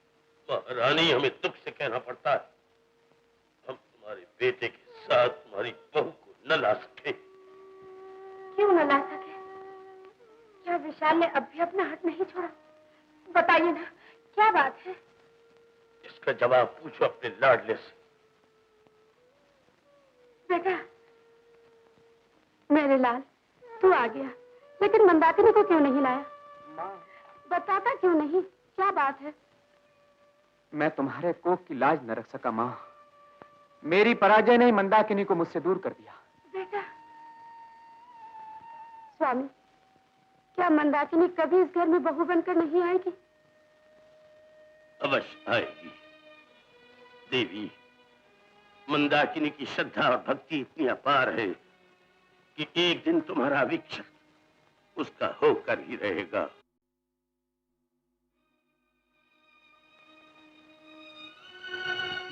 [SPEAKER 4] महारानी, हमें दुख से कहना पड़ता है, हम तुम्हारे बेटे के साथ तुम्हारी बहू को न ला सके।
[SPEAKER 2] क्यों न ला सके? क्या विशाल ने अब भी अपना हट नहीं छोड़ा? बताइए ना, क्या बात है?
[SPEAKER 4] इसका जवाब पूछो अपने लाडले से।
[SPEAKER 2] बेटा, मेरे लाल, तू आ गया, लेकिन मंदाकिनी को क्यों नहीं लाया?
[SPEAKER 6] माँ,
[SPEAKER 2] बताता क्यों नहीं? क्या बात है?
[SPEAKER 6] मैं तुम्हारे कोख की लाज न रख सका माँ। मेरी पराजय ने मंदाकिनी को मुझसे दूर कर दिया।
[SPEAKER 2] बेटा, स्वामी, क्या मंदाकिनी कभी इस घर में बहू बनकर नहीं आएगी?
[SPEAKER 4] अवश्य आएगी देवी। मंदाकिनी की श्रद्धा और भक्ति इतनी अपार है कि एक दिन तुम्हारा अभिक्षक उसका होकर ही रहेगा।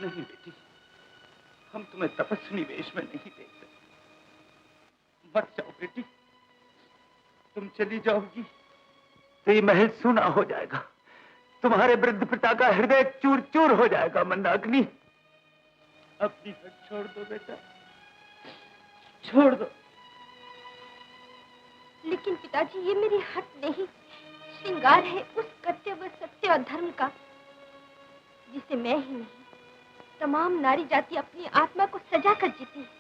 [SPEAKER 4] नहीं बेटी, हम तुम्हें तपस्विनी वेश में नहीं देख सकते। मत जाओ बेटी, तुम चली जाओगी तो ये महल सूना हो जाएगा, तुम्हारे वृद्ध पिता का हृदय चूर चूर हो जाएगा। मंदाकिनी, अपनी हट छोड़ दो बेटा, छोड़ दो।
[SPEAKER 2] लेकिन पिताजी, ये मेरी हट नहीं, श्रृंगार है उस कर्तव्य, सत्य और धर्म का जिसे मैं ही नहीं, तमाम नारी जाति अपनी आत्मा को सजा कर जीती है।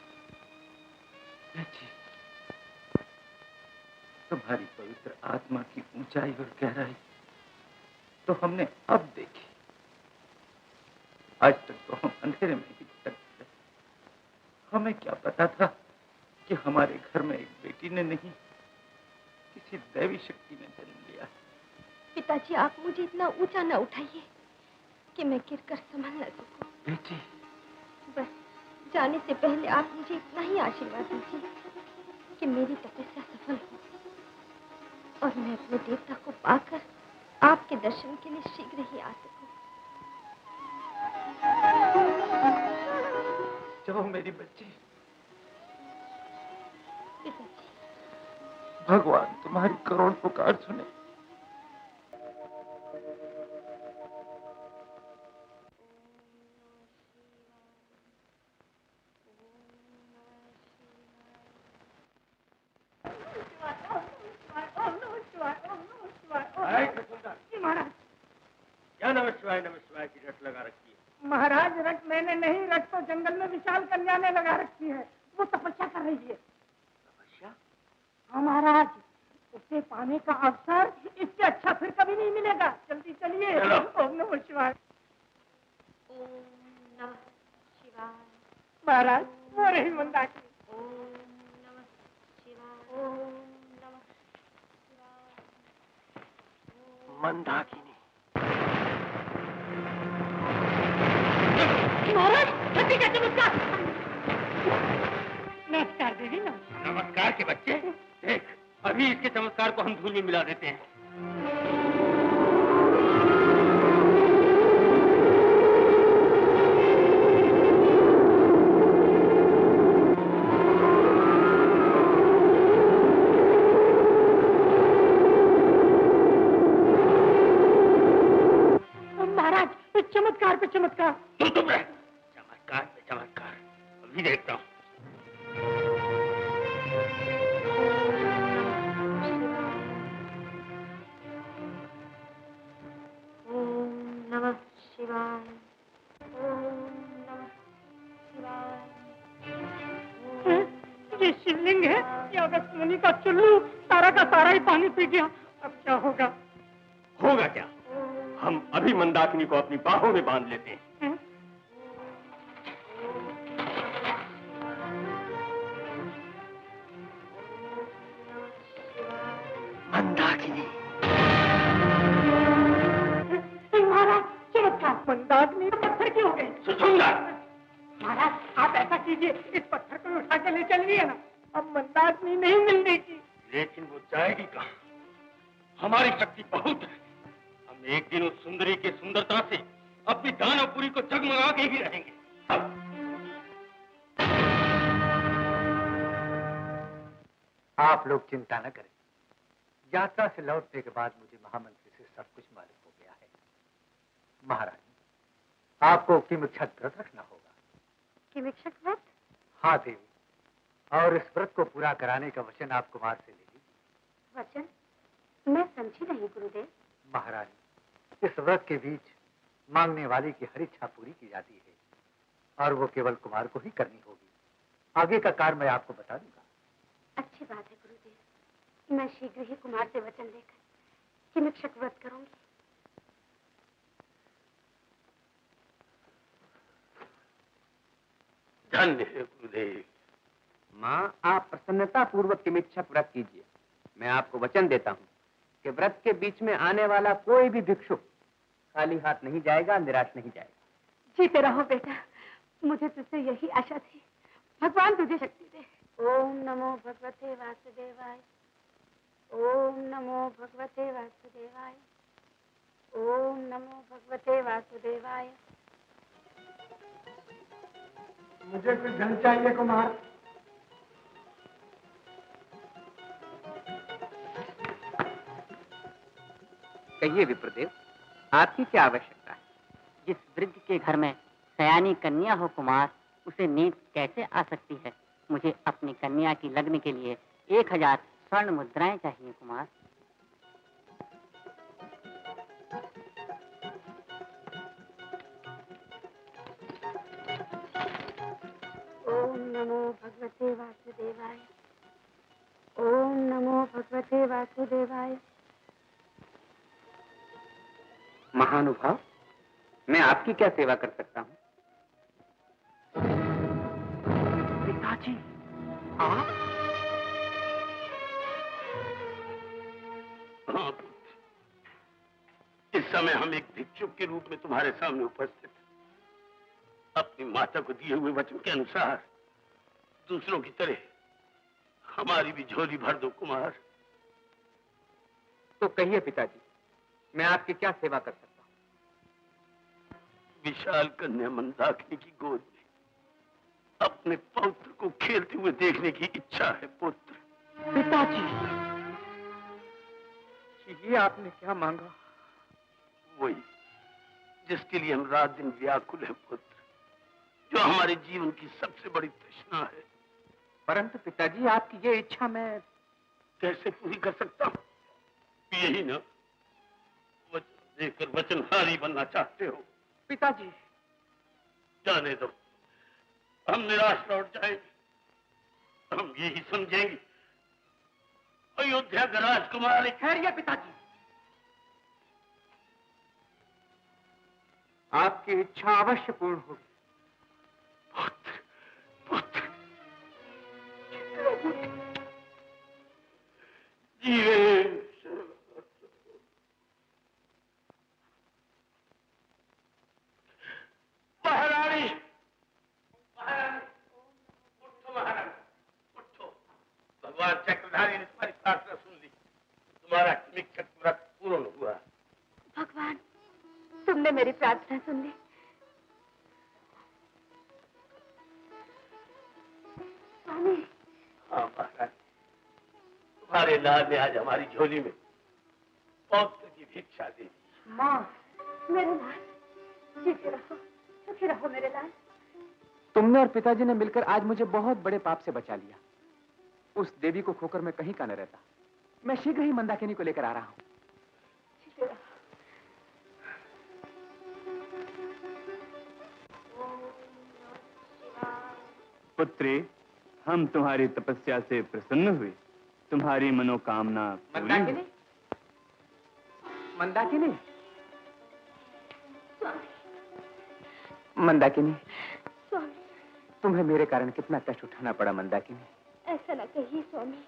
[SPEAKER 4] तुम्हारी पवित्र आत्मा की ऊंचाई और गहराई तो हमने अब देखी। आज तक तो हम अंधेरे में ही भटक गए। हमें क्या पता था कि हमारे घर में एक बेटी ने नहीं, किसी दैवी शक्ति ने जन्म लिया।
[SPEAKER 2] पिताजी, आप मुझे इतना ऊंचा न उठाइए कि मैं गिरकर संभल न सकूं।
[SPEAKER 4] बेटी,
[SPEAKER 2] बस जाने से पहले आप मुझे इतना ही आशीर्वाद दीजिए कि मेरी तपस्या सफल हो और मैं अपने देवता को पाकर आपके दर्शन के लिए शीघ्र ही आ सकूं।
[SPEAKER 4] जाओ मेरी बच्ची।
[SPEAKER 2] पिताजी,
[SPEAKER 4] भगवान तुम्हारी करोड़ पुकार सुने। क्या नमः शिवाय की रट लगा रखी है?
[SPEAKER 9] महाराज, रट मैंने नहीं, रट तो जंगल में विशाल कन्या ने लगा रखी है। वो तपस्या कर रही है।
[SPEAKER 4] तपस्या?
[SPEAKER 9] हाँ महाराज, उसे पाने का अवसर इससे अच्छा फिर कभी नहीं मिलेगा। जल्दी चलिए। ओम नमः शिवाय।
[SPEAKER 2] ओम नमः शिवाय।
[SPEAKER 9] महाराज, वो रही मंदाकिनी।
[SPEAKER 2] ओम नमः शिवाय। ओम नमः शिवाय।
[SPEAKER 3] मंदाकिनी,
[SPEAKER 9] महाराज, छठी का चमत्कार। नमस्कार देवी, नमस्कार।
[SPEAKER 4] नमस्कार के बच्चे, देख अभी इसके चमत्कार को हम धूल में मिला देते हैं।
[SPEAKER 9] महाराज, चमत्कार पे चमत्कार।
[SPEAKER 4] तू चुप रह। चमत्कार पे चमत्कार अभी देखता हूँ।
[SPEAKER 9] ये शिवलिंग है या अगस्त मुनि का चुल्लू? सारा का सारा ही पानी पी गया। अब क्या होगा?
[SPEAKER 4] होगा क्या? हम अभी मंदाकिनी को अपनी बाहों में बांध लेते हैं।
[SPEAKER 3] मंदाकिनी,
[SPEAKER 9] महाराज चमत्कार! मंदाकिनी पत्थर की हो गई।
[SPEAKER 4] सुंदर,
[SPEAKER 9] महाराज आप ऐसा कीजिए, इस पत्थर को उठा के ले चलिए ना। अब मंदाकिनी नहीं मिलने की।
[SPEAKER 4] लेकिन वो जाएगी कहाँ? हमारी शक्ति बहुत है। हम एक दिन उस सुंदरी की सुंदरता से अपनी दानवपुरी को जगमगा के ही रहेंगे।
[SPEAKER 3] आप लोग चिंता न करें। यात्रा से लौटने के बाद मुझे महामंत्री से सब कुछ मालूम हो गया है। महारानी, आपको किमिक्षक व्रत रखना होगा।
[SPEAKER 2] किमिक्षक व्रत?
[SPEAKER 3] हाँ देवी, और इस व्रत को पूरा कराने का वचन आप कुमार से ले लीजिए।
[SPEAKER 2] वचन? मैं समझी नहीं गुरुदेव।
[SPEAKER 3] महारानी, इस व्रत के बीच मांगने वाले की हर इच्छा पूरी की जाती है और वो केवल कुमार को ही करनी होगी। आगे का कार्य मैं आपको बता दूंगा।
[SPEAKER 2] अच्छी बात है गुरुदेव, मैं शीघ्र ही कुमार से वचन लेकर किमिक्षक व्रत करूंगी।
[SPEAKER 4] धन्य है गुरुदेव।
[SPEAKER 6] माँ, आप प्रसन्नता पूर्वक किमिक्षक व्रत कीजिए। मैं आपको वचन देता हूँ कि व्रत के बीच में आने वाला कोई भी भिक्षुक खाली हाथ नहीं जाएगा, निराश नहीं जाएगा।
[SPEAKER 2] जीते रहो बेटा, मुझे तुझसे यही आशा थी। भगवान तुझे शक्ति दे। ओम नमो भगवते वासुदेवाय। ओम नमो भगवते वासुदेवाय। ओम नमो भगवते वासुदेवाय।
[SPEAKER 9] मुझे कुछ धन चाहिए कुमार।
[SPEAKER 6] कहिए विप्रदेव, आपकी क्या आवश्यकता है?
[SPEAKER 10] जिस वृद्ध के घर में सयानी कन्या हो कुमार, उसे नींद कैसे आ सकती है? मुझे अपनी कन्या की लग्न के लिए 1000 स्वर्ण मुद्राएं चाहिए कुमार।
[SPEAKER 2] ओम नमो भगवते वासुदेवाय। ओम नमो भगवते वासुदेवाय।
[SPEAKER 6] महानुभाव, मैं आपकी क्या सेवा कर सकता हूँ?
[SPEAKER 3] पिताजी, आप?
[SPEAKER 4] हाँ पुत्र, इस समय हम एक भिक्षुक के रूप में तुम्हारे सामने उपस्थित हैं। अपनी माता को दिए हुए वचन के अनुसार दूसरों की तरह हमारी भी झोली भर दो कुमार।
[SPEAKER 6] तो कहिए पिताजी, मैं आपकी क्या सेवा कर सकता हूँ?
[SPEAKER 4] विशाल कन्या मंदाकिनी की गोद में अपने पौत्र को खेलते हुए देखने की इच्छा है पुत्र।
[SPEAKER 6] पिताजी, ये आपने क्या मांगा?
[SPEAKER 4] वही जिसके लिए हम रात दिन व्याकुल हैं पुत्र, जो हमारे जीवन की सबसे बड़ी तृष्णा है।
[SPEAKER 6] परंतु पिताजी, आपकी ये इच्छा मैं
[SPEAKER 4] कैसे पूरी कर सकता हूँ? यही ना वचन देकर वचनहारी बनना चाहते हो?
[SPEAKER 6] पिताजी,
[SPEAKER 4] जाने दो, हम निराश लौट जाएंगे। हम यही समझेंगे अयोध्या का राजकुमार एक।
[SPEAKER 6] ठहरिए पिताजी, आपकी इच्छा अवश्य पूर्ण होगी।
[SPEAKER 4] पुत्र, पुत्र, जीवे महारानी, महारानी, उठो महारानी, उठो। भगवान चक्रधारी ने तुम्हारी प्रार्थना सुन ली। तुम्हारा किमिक्षक व्रत पूर्ण हुआ।
[SPEAKER 2] भगवान, तुमने मेरी प्रार्थना सुन ली। स्वामी।
[SPEAKER 4] हाँ महारानी, तुम्हारे लाल ने आज हमारी झोली में पौत्र की भिक्षा दे दी।
[SPEAKER 2] माँ, मेरे लाल, जीते रहो, सुखी रहो मेरे लाल।
[SPEAKER 6] तुमने और पिताजी ने मिलकर आज मुझे बहुत बड़े पाप से बचा लिया। उस देवी को खोकर मैं कहीं का न रहता। मैं शीघ्र ही मंदाकिनी को लेकर आ रहा हूं।
[SPEAKER 5] पुत्री, हम तुम्हारी तपस्या से प्रसन्न हुए। तुम्हारी मनोकामना पूरी हुई।
[SPEAKER 6] मंदाकिनी, मंदाकिनी, मंदाकिनी,
[SPEAKER 2] स्वामी,
[SPEAKER 6] तुम्हें मेरे कारण कितना कष्ट उठाना पड़ा मंदाकिनी।
[SPEAKER 2] ऐसा न कहिए स्वामी।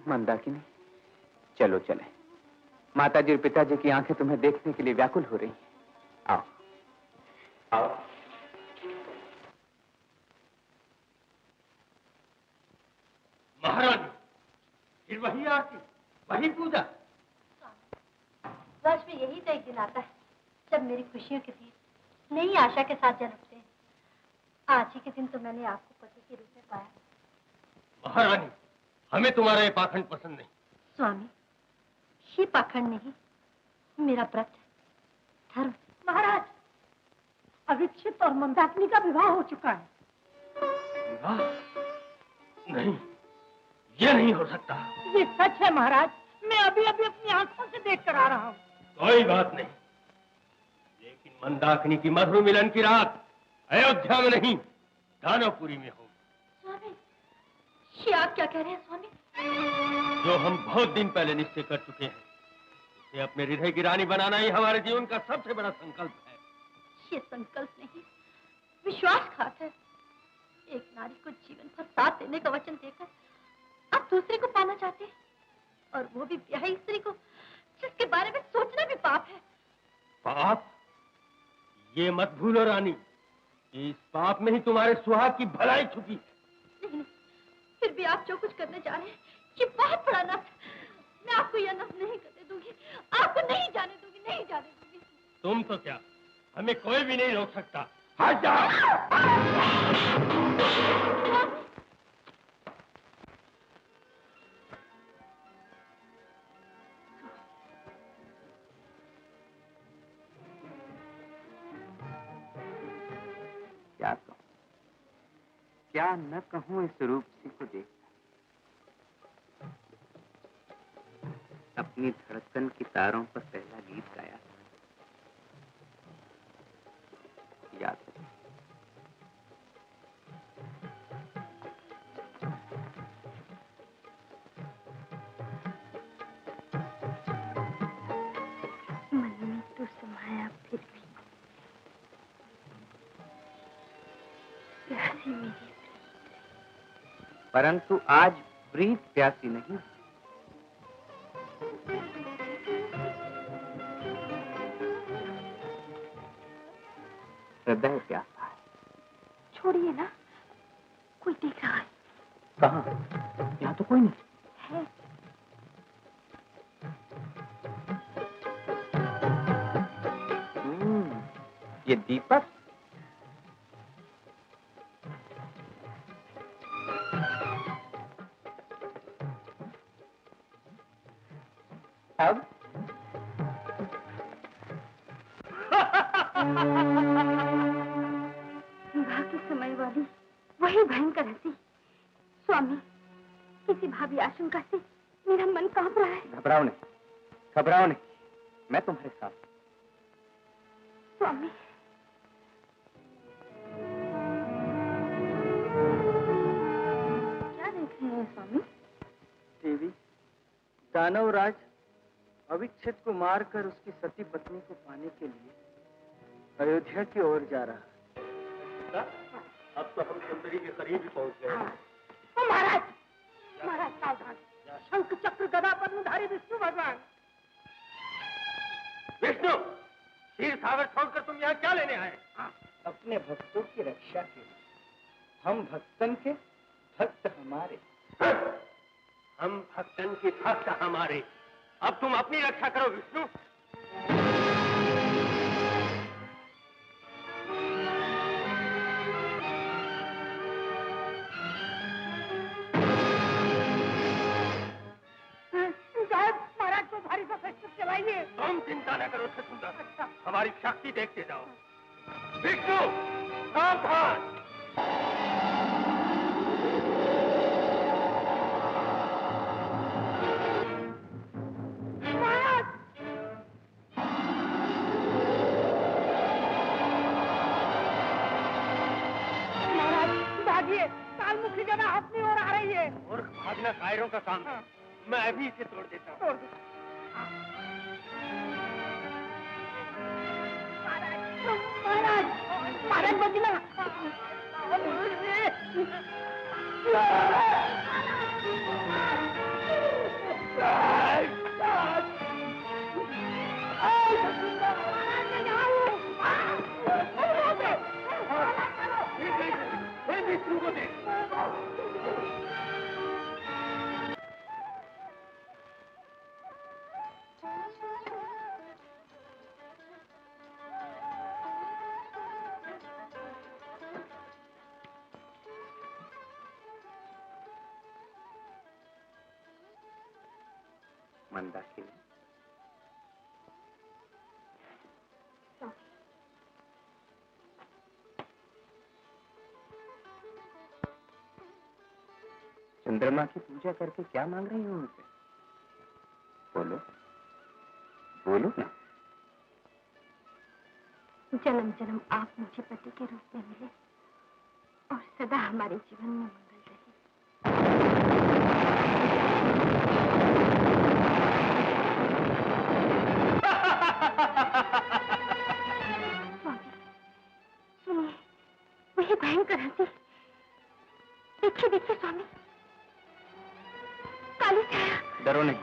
[SPEAKER 6] मंदाकिनी, चलो चले। माताजी और पिताजी की आंखें तुम्हें देखने के लिए व्याकुल हो रही हैं। आओ, आओ।
[SPEAKER 4] महारानी, फिर वही आरती, वही पूजा।
[SPEAKER 2] वर्ष में यही तो एक दिन आता है जब मेरी खुशियों के दीप नई आशा के साथ जलते हैं। आज ही के दिन तो मैंने आपको पति के रूप में पाया।
[SPEAKER 4] महारानी, हमें तुम्हारा ये पाखंड पसंद नहीं।
[SPEAKER 2] स्वामी, ये पाखंड नहीं, मेरा व्रत है, धर्म।
[SPEAKER 9] महाराज, अविक्षित और मंदाकिनी का विवाह हो चुका है।
[SPEAKER 4] विवाह? नहीं, ये नहीं हो सकता।
[SPEAKER 9] ये सच है महाराज, मैं अभी अभी अपनी आंखों से देख कर आ रहा हूँ।
[SPEAKER 4] कोई बात नहीं, लेकिन मंदाकिनी की मधुर मिलन की रात अयोध्या में नहीं, दानवपुरी में हो।
[SPEAKER 2] स्वामी, ये आप क्या कह रहे हैं स्वामी?
[SPEAKER 4] जो हम बहुत दिन पहले निश्चय कर चुके हैं, उसे अपने हृदय की रानी बनाना ही हमारे जीवन का सबसे बड़ा संकल्प है।
[SPEAKER 2] ये संकल्प नहीं, विश्वासघात है। एक नारी को जीवन भर साथ देने का वचन देकर आप दूसरे को पाना चाहते हैं, और वो भी ब्याही स्त्री को, जिसके बारे में सोचना भी पाप है।
[SPEAKER 4] पाप? ये मत भूलो रानी, इस पाप में ही तुम्हारे सुहाग की भलाई छुपी है।
[SPEAKER 2] नहीं, फिर भी आप जो कुछ करने जा रहे हैं, ये बहुत बड़ा नफ है। मैं आपको यह नफ नहीं करने दूंगी, आपको नहीं जाने दूंगी, नहीं जाने दूंगी।
[SPEAKER 4] तुम तो क्या, हमें कोई भी नहीं रोक सकता। हट जाओ।
[SPEAKER 6] क्या कहूं, क्या न कहूं इस रूपसी को देख। अपनी धड़कन की तारों पर पहला गीत गाया था, याद है।
[SPEAKER 2] मन में तो समाया फिर भी प्यासी मेरी प्रीत।
[SPEAKER 6] परंतु आज प्रीत प्यासी नहीं, हृदय प्यासा है।
[SPEAKER 2] छोड़िए ना, कोई देख रहा है।
[SPEAKER 6] कहाँ? यहाँ तो कोई नहीं
[SPEAKER 2] है।
[SPEAKER 6] ये दीपक। अब
[SPEAKER 2] विवाह के समय वाली वही भयंकर हंसी। स्वामी, किसी भावी आशंका से मेरा मन कांप रहा है।
[SPEAKER 6] घबराओ नहीं, घबराओ नहीं, मैं तुम्हारे साथ।
[SPEAKER 2] स्वामी, क्या देख रहे हैं स्वामी?
[SPEAKER 7] देवी, दानवराज अविच्छेद को मारकर उसकी सती पत्नी को पाने के लिए अयोध्या की ओर जा रहा है।
[SPEAKER 4] अब तो हम सुंदरी के करीब ही पहुंच गए।
[SPEAKER 9] महाराज, महाराज सावधान, शंख चक्र गदा पर धारी विष्णु भगवान।
[SPEAKER 4] विष्णु, क्षीर सागर छोड़कर तुम यहाँ क्या लेने आए?
[SPEAKER 7] अपने भक्तों की रक्षा के लिए। हम भक्तन के, भक्त हमारे।
[SPEAKER 4] हम भक्तन के भक्त हमारे। अब तुम अपनी रक्षा करो विष्णु।
[SPEAKER 9] महाराज को भारी सा फैक्टर चलाइए।
[SPEAKER 4] तुम चिंता न करो सुंदर, हमारी शक्ति देखते जाओ। विष्णु, सावधान। और भागना कायरों का काम है। मैं अभी इसे तोड़ देता हूँ।
[SPEAKER 2] महाराज महाराज बचना।
[SPEAKER 6] मंदाकिनी, चंद्रमा की पूजा करके क्या मांग रही हो उनसे? बोलो बोलो ना।
[SPEAKER 2] जन्म जन्म आप मुझे पति के रूप में मिले और सदा हमारे जीवन में मंगल रहे। स्वामी सुनिए, वही भयंकर हंसी। देखिए देखिए स्वामी, काली छाया।
[SPEAKER 6] डरो नहीं,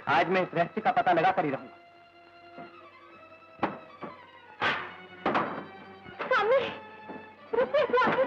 [SPEAKER 6] आज मैं इस रहस्य का पता लगा कर ही रहूंगा।
[SPEAKER 2] स्वामी रुकिए स्वामी।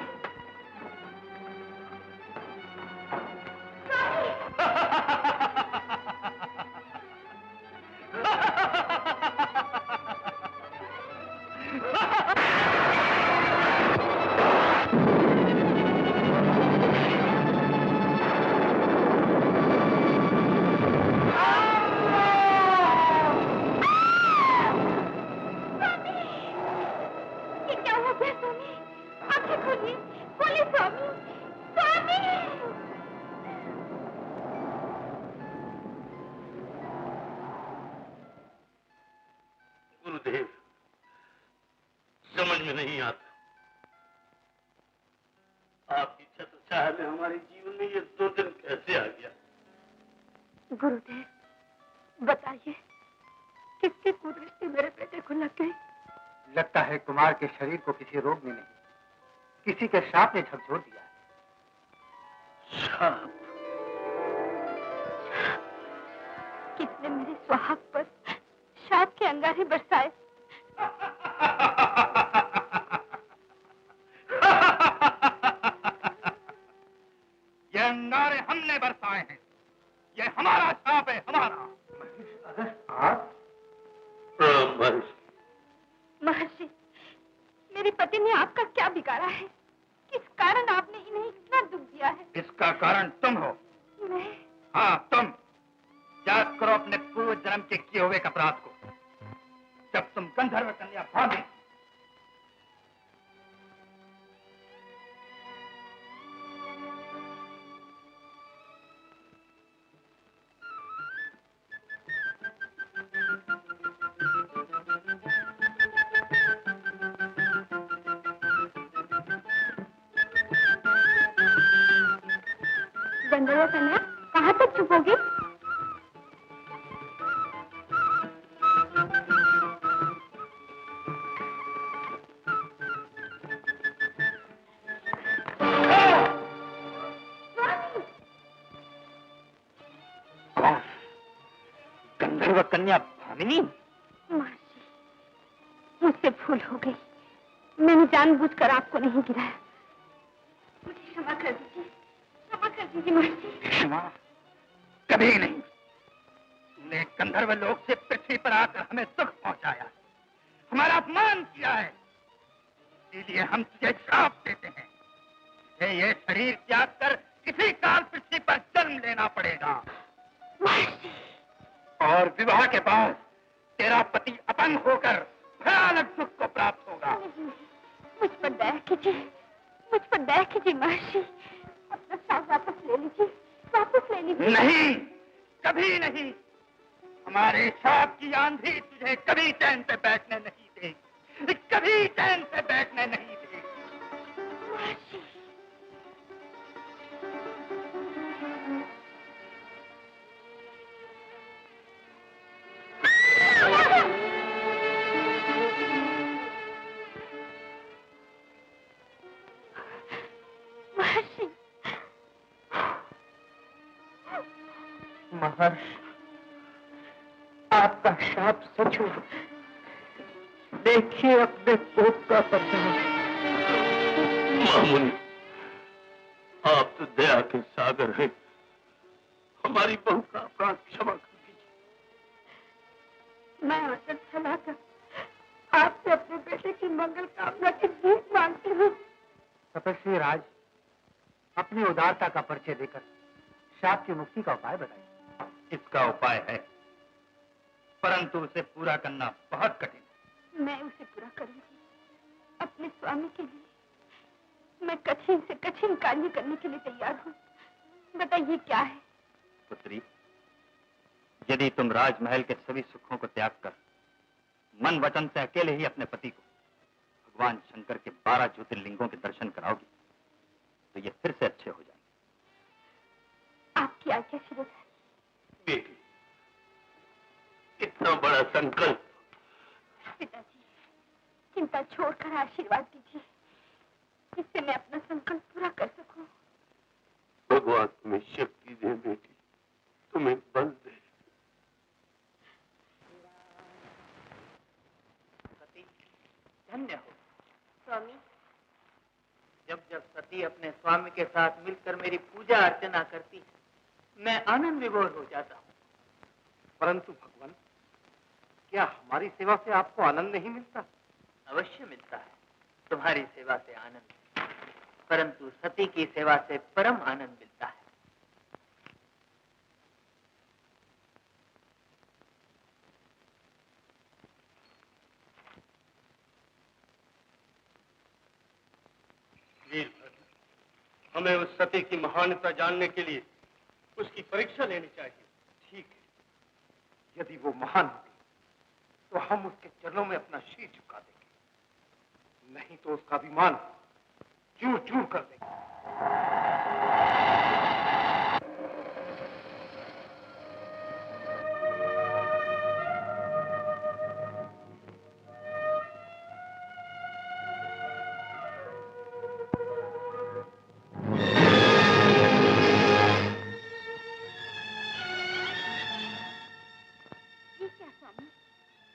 [SPEAKER 4] गुरुदेव, समझ में नहीं आता आपकी छत्र छाया में हमारे जीवन में ये 2 दिन कैसे आ गया।
[SPEAKER 2] गुरुदेव बताइए, किसकी कुदृष्टि मेरे बेटे को लग गई?
[SPEAKER 3] लगता है कुमार के शरीर को किसी रोग ने नहीं, किसी के श्राप ने झकझोर दिया है।
[SPEAKER 4] श्राप?
[SPEAKER 2] किसने मेरे सुहाग पर शाप के अंगारे बरसाए?
[SPEAKER 8] ये अंगारे हमने बरसाए हैं। ये हमारा शाप है, हमारा।
[SPEAKER 2] महर्षि, मेरे पति ने आपका क्या बिगाड़ा है? किस कारण आपने इन्हें इतना दुख दिया है?
[SPEAKER 8] इसका कारण तुम हो।
[SPEAKER 2] मैं?
[SPEAKER 8] हाँ तुम। याद करो अपने पूर्व जन्म के किए हुए अपराध को। जब तुम गंधर्व कन्या भागी,
[SPEAKER 2] गंधर्व कन्या कहाँ तक छुपोगी?
[SPEAKER 8] गंधर्व कन्या भामिनी?
[SPEAKER 2] महर्षि, मुझसे भूल हो गई। मैंने जानबूझकर आपको नहीं गिराया। मुझे क्षमा कर दीजिए, क्षमा कर दीजिए महर्षि।
[SPEAKER 8] क्षमा? कभी नहीं। तुमने गंधर्व लोक से पृथ्वी पर आकर हमें सुख पहुंचाया, हमारा अपमान किया है, इसलिए हम तुझे श्राप देते हैं। ये शरीर त्याग कर किसी काल पृथ्वी पर जन्म लेना पड़ेगा। और विवाह के बाद तेरा पति अपंग होकर भयानक दुख को प्राप्त होगा।
[SPEAKER 2] मुझ पर दया कीजिए, मुझ पर दया कीजिए महर्षि। अपना श्राप वापस ले लीजिए, वापस ले लीजिए।
[SPEAKER 8] नहीं, कभी नहीं। हमारे शाप की आंधी तुझे कभी चैन से बैठने नहीं देगी, कभी चैन से बैठने नहीं देगी।
[SPEAKER 1] महर्षि, आपका शाप सच हो। देखिए अपने कोप का परिणाम।
[SPEAKER 4] मामुनि, आप तो दया के सागर हैं। हमारी बहू का अपराध क्षमा कर दीजिए।
[SPEAKER 2] मैं आकर चलाकर आपसे अपने बेटे की मंगल कामना की भीख मांगती हूँ।
[SPEAKER 3] तपस्वी राज, अपनी उदारता का परिचय देकर शाप की मुक्ति का उपाय बताइए।
[SPEAKER 8] इसका उपाय है, परंतु उसे पूरा करना बहुत कठिन है।
[SPEAKER 2] मैं उसे पूरा करूंगी अपने स्वामी के लिए। मैं कठिन से कठिन कार्य करने के लिए तैयार हूँ। बताइए क्या है?
[SPEAKER 8] पुत्री, यदि तुम राजमहल के सभी सुखों को त्याग कर मन वचन से अकेले ही अपने पति को भगवान शंकर के 12 ज्योतिर्लिंगों के दर्शन कराओगी तो ये फिर से अच्छे हो जाएंगे।
[SPEAKER 2] आपकी आज्ञा शिरोधारी।
[SPEAKER 4] बेटी, इतना बड़ा संकल्प।
[SPEAKER 2] पिताजी, चिंता छोड़कर आशीर्वाद दीजिए, जिससे मैं अपना संकल्प पूरा कर सकूं।
[SPEAKER 4] भगवान तुम्हें शक्ति दे बेटी, तुम्हें बल दे।
[SPEAKER 1] सती धन्य हो।
[SPEAKER 2] स्वामी,
[SPEAKER 1] जब जब सती अपने स्वामी के साथ मिलकर मेरी पूजा अर्चना करती है, मैं आनंद विभोर हो जाता हूँ।
[SPEAKER 3] परंतु भगवान, क्या हमारी सेवा से आपको आनंद नहीं मिलता?
[SPEAKER 1] अवश्य मिलता है तुम्हारी सेवा से आनंद, परंतु सती की सेवा से परम आनंद मिलता है।
[SPEAKER 4] वीरभद्र, हमें उस सती की महानता जानने के लिए उसकी परीक्षा लेनी चाहिए।
[SPEAKER 3] ठीक है, यदि वो महान होती तो हम उसके चरणों में अपना शीर झुका देंगे, नहीं तो उसका अभिमान चूर चूर कर देंगे।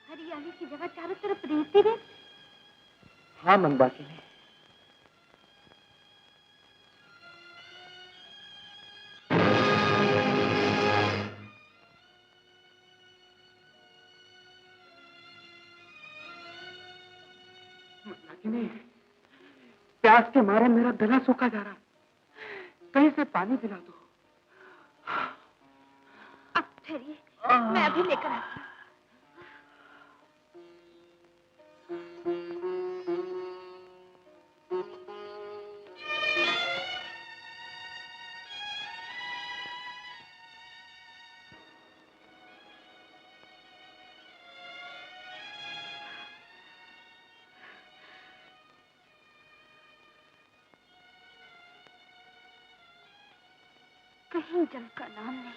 [SPEAKER 2] हरियाली की जगह चारों तरफ रेती रेत।
[SPEAKER 1] हाँ मंदाकिनी,
[SPEAKER 3] प्यास के मारे मेरा गला सूखा जा रहा, कहीं से पानी पिला दो।
[SPEAKER 2] अब ठहरिए, मैं अभी लेकर आती हूँ। कहीं जल का नाम नहीं।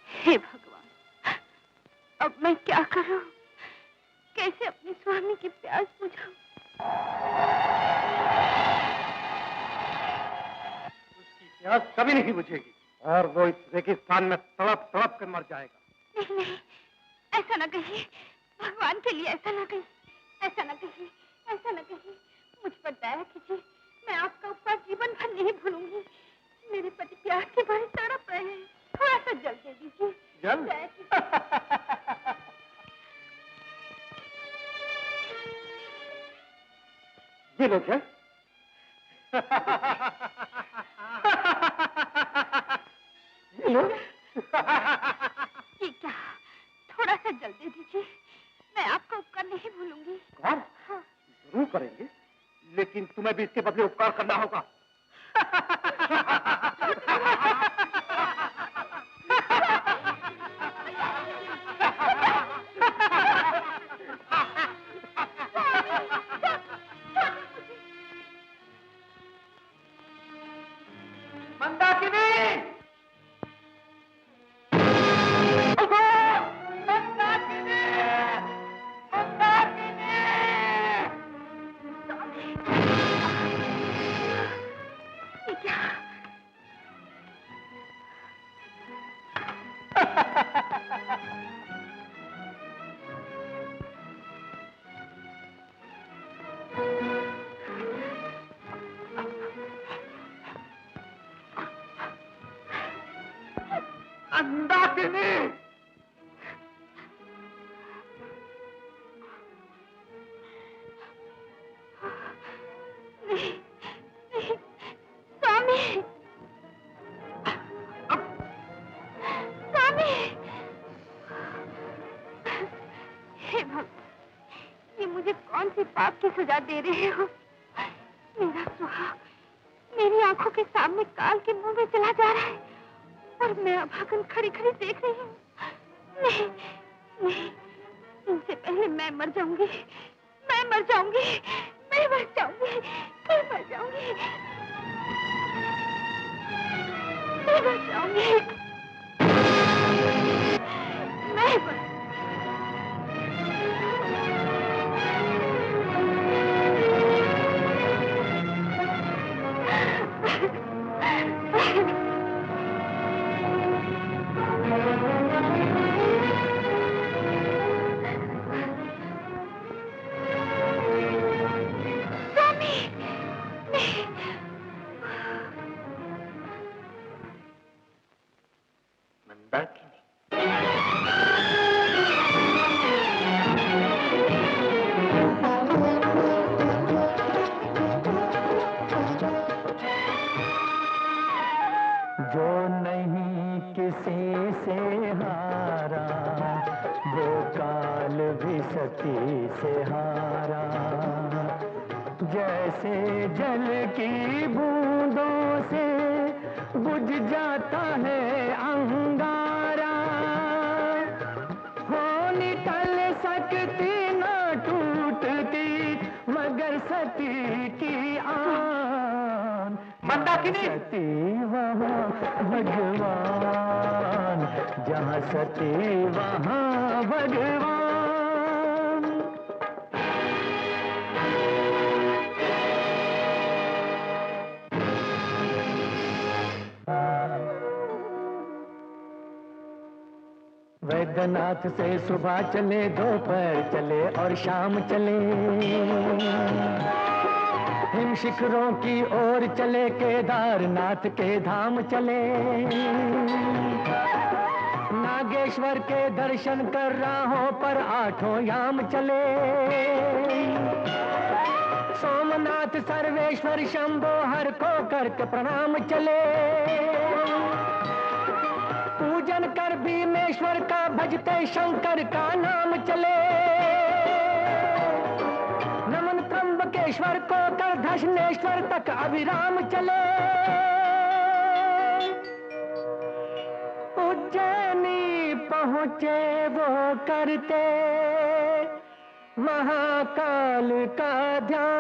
[SPEAKER 2] हे भगवान, अब मैं क्या करूं? कैसे अपने स्वामी की प्यास बुझाऊं?
[SPEAKER 3] उसकी प्यास कभी नहीं बुझेगी और वो इस रेगिस्तान में तड़प तड़प कर मर जाएगा।
[SPEAKER 2] नहीं नहीं, ऐसा ना कहिए, भगवान के लिए ऐसा ना कहिए, ऐसा ना कहिए, ऐसा ना कहिए। मुझ पर दया कीजिए, मैं आपका उपकार जीवन भर नहीं भूलूंगी। मेरे पति प्यास के मारे तड़प रहे हैं, थोड़ा सा जल दे दीजिए।
[SPEAKER 3] जल? ये लो जल। ये लो।
[SPEAKER 2] ये क्या, थोड़ा सा जल दे दीजिए, मैं आपका उपकार नहीं भूलूंगी।
[SPEAKER 3] उपकार?
[SPEAKER 2] हाँ।
[SPEAKER 3] जरूर करेंगे, लेकिन तुम्हें भी इसके बदले उपकार करना होगा।
[SPEAKER 8] मंदाकिनी!
[SPEAKER 2] नहीं, नहीं, स्वामी, स्वामी, हे भगवान, ये मुझे कौन सी पाप की सजा दे रहे हो? मेरा सुहाग मेरी आंखों के सामने काल के मुंह में चला जा रहा है और मैं अभागन खड़ी खड़ी देख रही हूँ। नहीं, नहीं, इनसे पहले मैं मर जाऊंगी, मैं मर जाऊंगी, मैं मर जाऊंगी, मैं मर जाऊंगी, मैं मर जाऊंगी, मैं मर
[SPEAKER 11] वैद्यनाथ से सुबह चले, दोपहर चले और शाम चले, हिम शिखरों की ओर चले, केदारनाथ के धाम चले, नागेश्वर के दर्शन कर राहों पर आठों याम चले, सोमनाथ सर्वेश्वर शंभो हर को करके प्रणाम चले, पूजन कर भीमेश्वर का भजते शंकर का नाम चले, नमन त्र्यंबकेश्वर को कर धशनेश्वर तक अविराम चले, उज्जैनी पहुंचे वो करते महाकाल का ध्यान।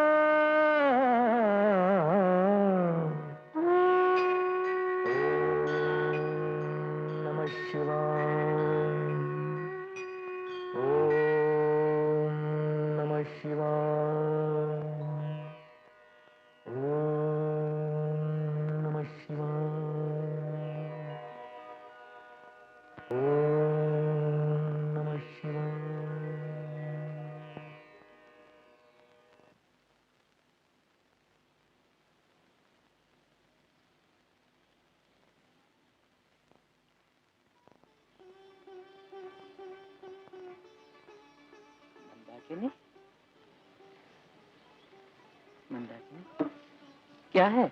[SPEAKER 10] मंदाकिनी, क्या है?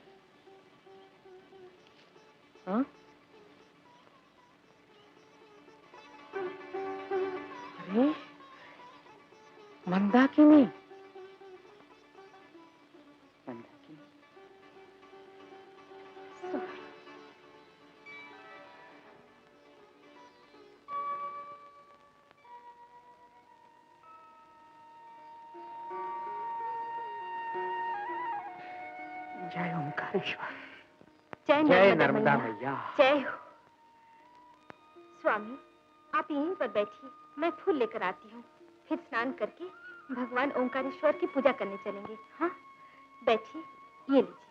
[SPEAKER 10] हाँ? अरे मंदाकिनी, मंदाकिनी,
[SPEAKER 11] जय ओंकारेश्वर,
[SPEAKER 2] जय
[SPEAKER 11] नर्मदा मैया,
[SPEAKER 2] जय हो। स्वामी, आप यहीं पर बैठिए, मैं फूल लेकर आती हूँ, फिर स्नान करके भगवान ओंकारेश्वर की पूजा करने चलेंगे। हाँ, बैठिए, ये लीजिए।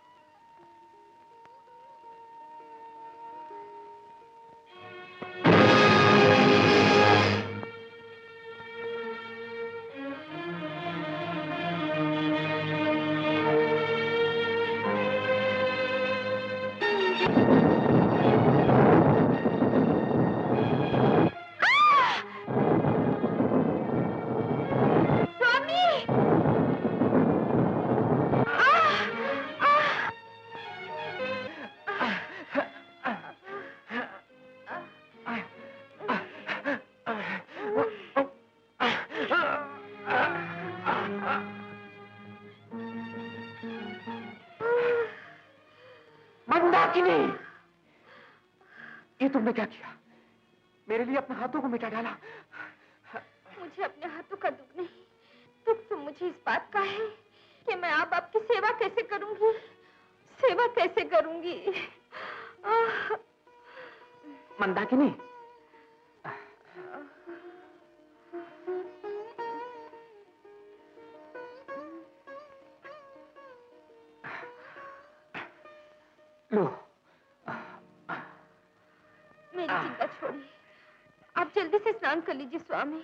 [SPEAKER 6] मंदाकिनी, ये तुमने क्या किया? मेरे लिए अपने हाथों को मिटा डाला।
[SPEAKER 2] मुझे अपने हाथों का दुख नहीं, दुख तो मुझे इस बात का है कि मैं आप आपकी सेवा कैसे करूंगी, सेवा कैसे करूंगी।
[SPEAKER 6] मंदाकिनी, लो,
[SPEAKER 2] मेरी चिंता छोड़िए, आप जल्दी से स्नान कर लीजिए स्वामी।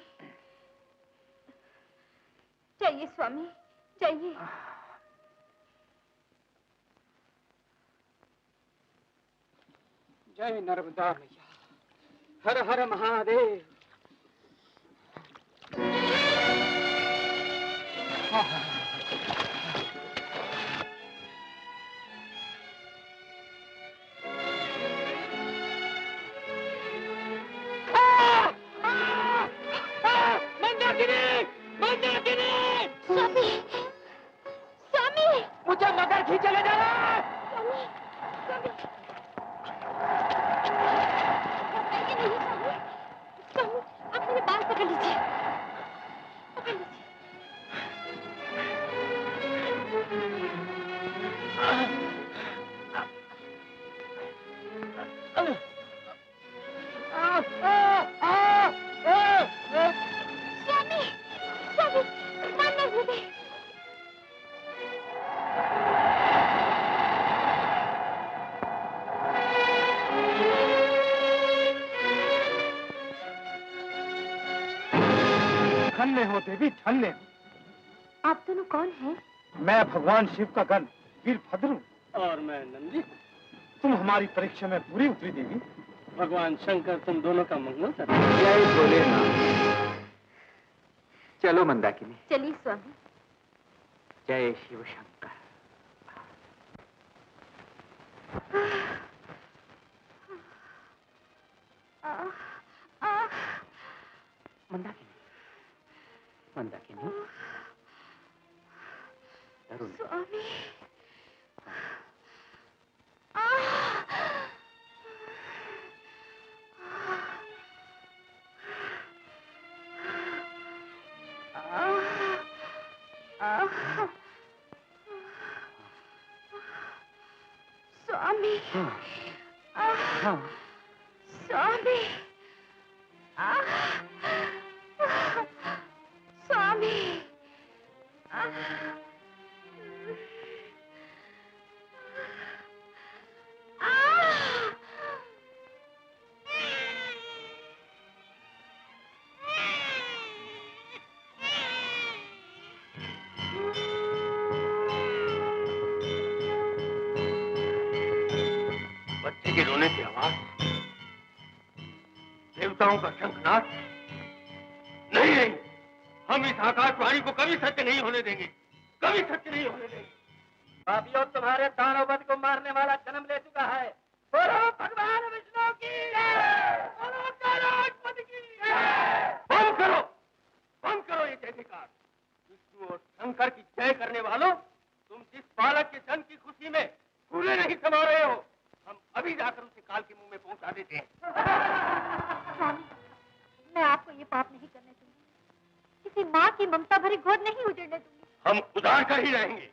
[SPEAKER 2] जाइए स्वामी, जाइए।
[SPEAKER 6] जय नर्मदा मैया, हर हर महादेव।
[SPEAKER 2] स्वामी, स्वामी,
[SPEAKER 6] मुझे मगर खींचे ले जा रहा है।
[SPEAKER 2] स्वामी, घबराइए नहीं स्वामी, स्वामी, आप मेरे बाल पकड़ लीजिए, पकड़ लीजिए। स्वामी, स्वामी, मान न दे।
[SPEAKER 6] धन्य हो देवी, धन्य हो।
[SPEAKER 2] आप दोनों कौन हैं?
[SPEAKER 6] मैं भगवान शिव का गण वीरभद्र हूँ। और मैं नंदी हूँ। तुम हमारी परीक्षा में पूरी उतरी देवी। भगवान शंकर तुम दोनों का मंगल करे।
[SPEAKER 12] जय भोलेनाथ। चलो मंदाकिनी।
[SPEAKER 2] चलिए स्वामी।
[SPEAKER 12] जय शिव शंकर। मंदाकिनी, मंदाकिनी, तरुण
[SPEAKER 2] स्वामी, स्वामी, स्वामी, स्वामी,
[SPEAKER 4] बच्चे के रोने की आवाज, देवताओं का शंखनाद। नहीं नहीं, हम इस आकाशवाणी को कभी सत्य नहीं होने देंगे, कभी सत्य नहीं होने देंगे।
[SPEAKER 6] पापियों, तुम्हारे दानववध को मारने वाला जन्म ले चुका है। बोलो भगवान विष्णु की जय, बोलो कैलाशपति की जय।
[SPEAKER 4] बंद करो, बंद करो ये जयकार। विष्णु और शंकर की जय करने वालों, तुम जिस बालक के जन्म की खुशी में फूले नहीं समा रहे हो, हम अभी जाकर उसे काल के मुंह में पहुंचा देते हैं।
[SPEAKER 2] स्वामी, मैं आपको ये पाप नहीं करने दूंगी, किसी माँ की ममता भरी गोद नहीं उजड़ने दूंगी।
[SPEAKER 4] हम उदार कर ही रहेंगे।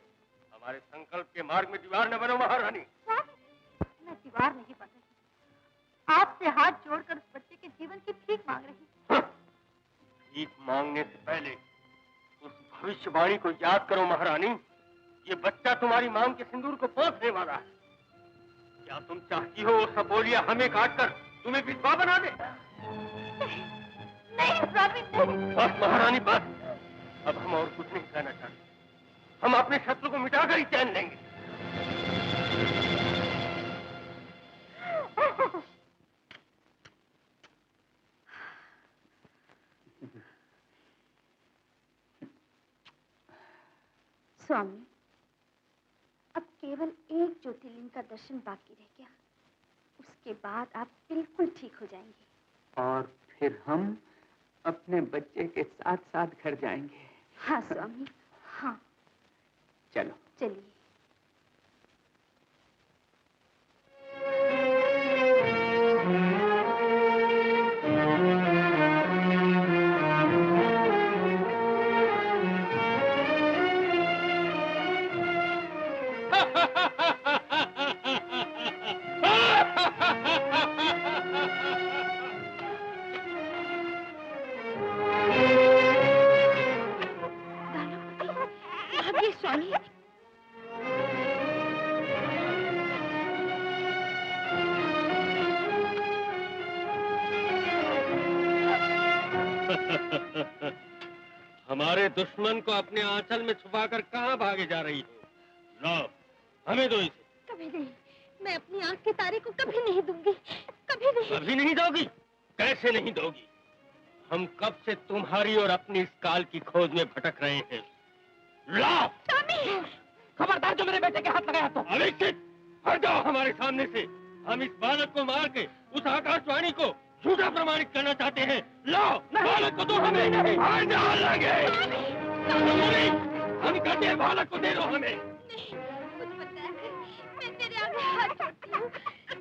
[SPEAKER 4] हमारे संकल्प के मार्ग में दीवार न बनो महारानी।
[SPEAKER 2] मैं दीवार नहीं बन रही, आपसे हाथ जोड़कर उस बच्चे के जीवन की भीख मांग रही।
[SPEAKER 4] भीख मांगने से पहले उस भविष्यवाणी को याद करो महारानी। ये बच्चा तुम्हारी मांग के सिंदूर को पोंछने वाला है। क्या तुम चाहती हो वो सपोलिया हमें काटकर तुम्हें विधवा बना दे?
[SPEAKER 2] नहीं स्वामी, नहीं।
[SPEAKER 4] बस महारानी बस, अब हम और कुछ नहीं कहना चाहते। हम अपने शत्रु को मिटाकर ही चैन लेंगे।
[SPEAKER 2] स्वामी, अब केवल एक ज्योतिर्लिंग का दर्शन बाकी रह गया, उसके बाद आप बिल्कुल ठीक हो जाएंगे।
[SPEAKER 12] और फिर हम अपने बच्चे के साथ साथ घर जाएंगे।
[SPEAKER 2] हाँ स्वामी, हाँ।
[SPEAKER 12] चलो।
[SPEAKER 2] चलिए। भाभी स्वामी
[SPEAKER 4] हमारे दुश्मन को अपने आंचल में छुपाकर कहाँ भागे जा रही हो? लो, हमें दो इसे।
[SPEAKER 2] कभी नहीं, मैं अपनी आंख के तारे को कभी नहीं दूंगी, कभी नहीं।
[SPEAKER 4] कभी नहीं दोगी? कैसे नहीं दोगी? हम कब से तुम्हारी और अपनी इस काल की खोज में भटक रहे हैं। ला!
[SPEAKER 2] स्वामी!
[SPEAKER 6] खबरदार जो मेरे बेटे के हाथ लगाया तो।
[SPEAKER 4] अभिषेक, हट जाओ हमारे सामने से। हम इस बालक को मार के उस आकाशवाणी को झूठा प्रमाणित करना चाहते हैं। लो, बालक को दो हमें। हट जाओ लगे। हम कहते हैं बालक को दे दो हमें।
[SPEAKER 2] नहीं, मुझे बताया मैं तेरे आगे हाथ जोड़ती हूँ।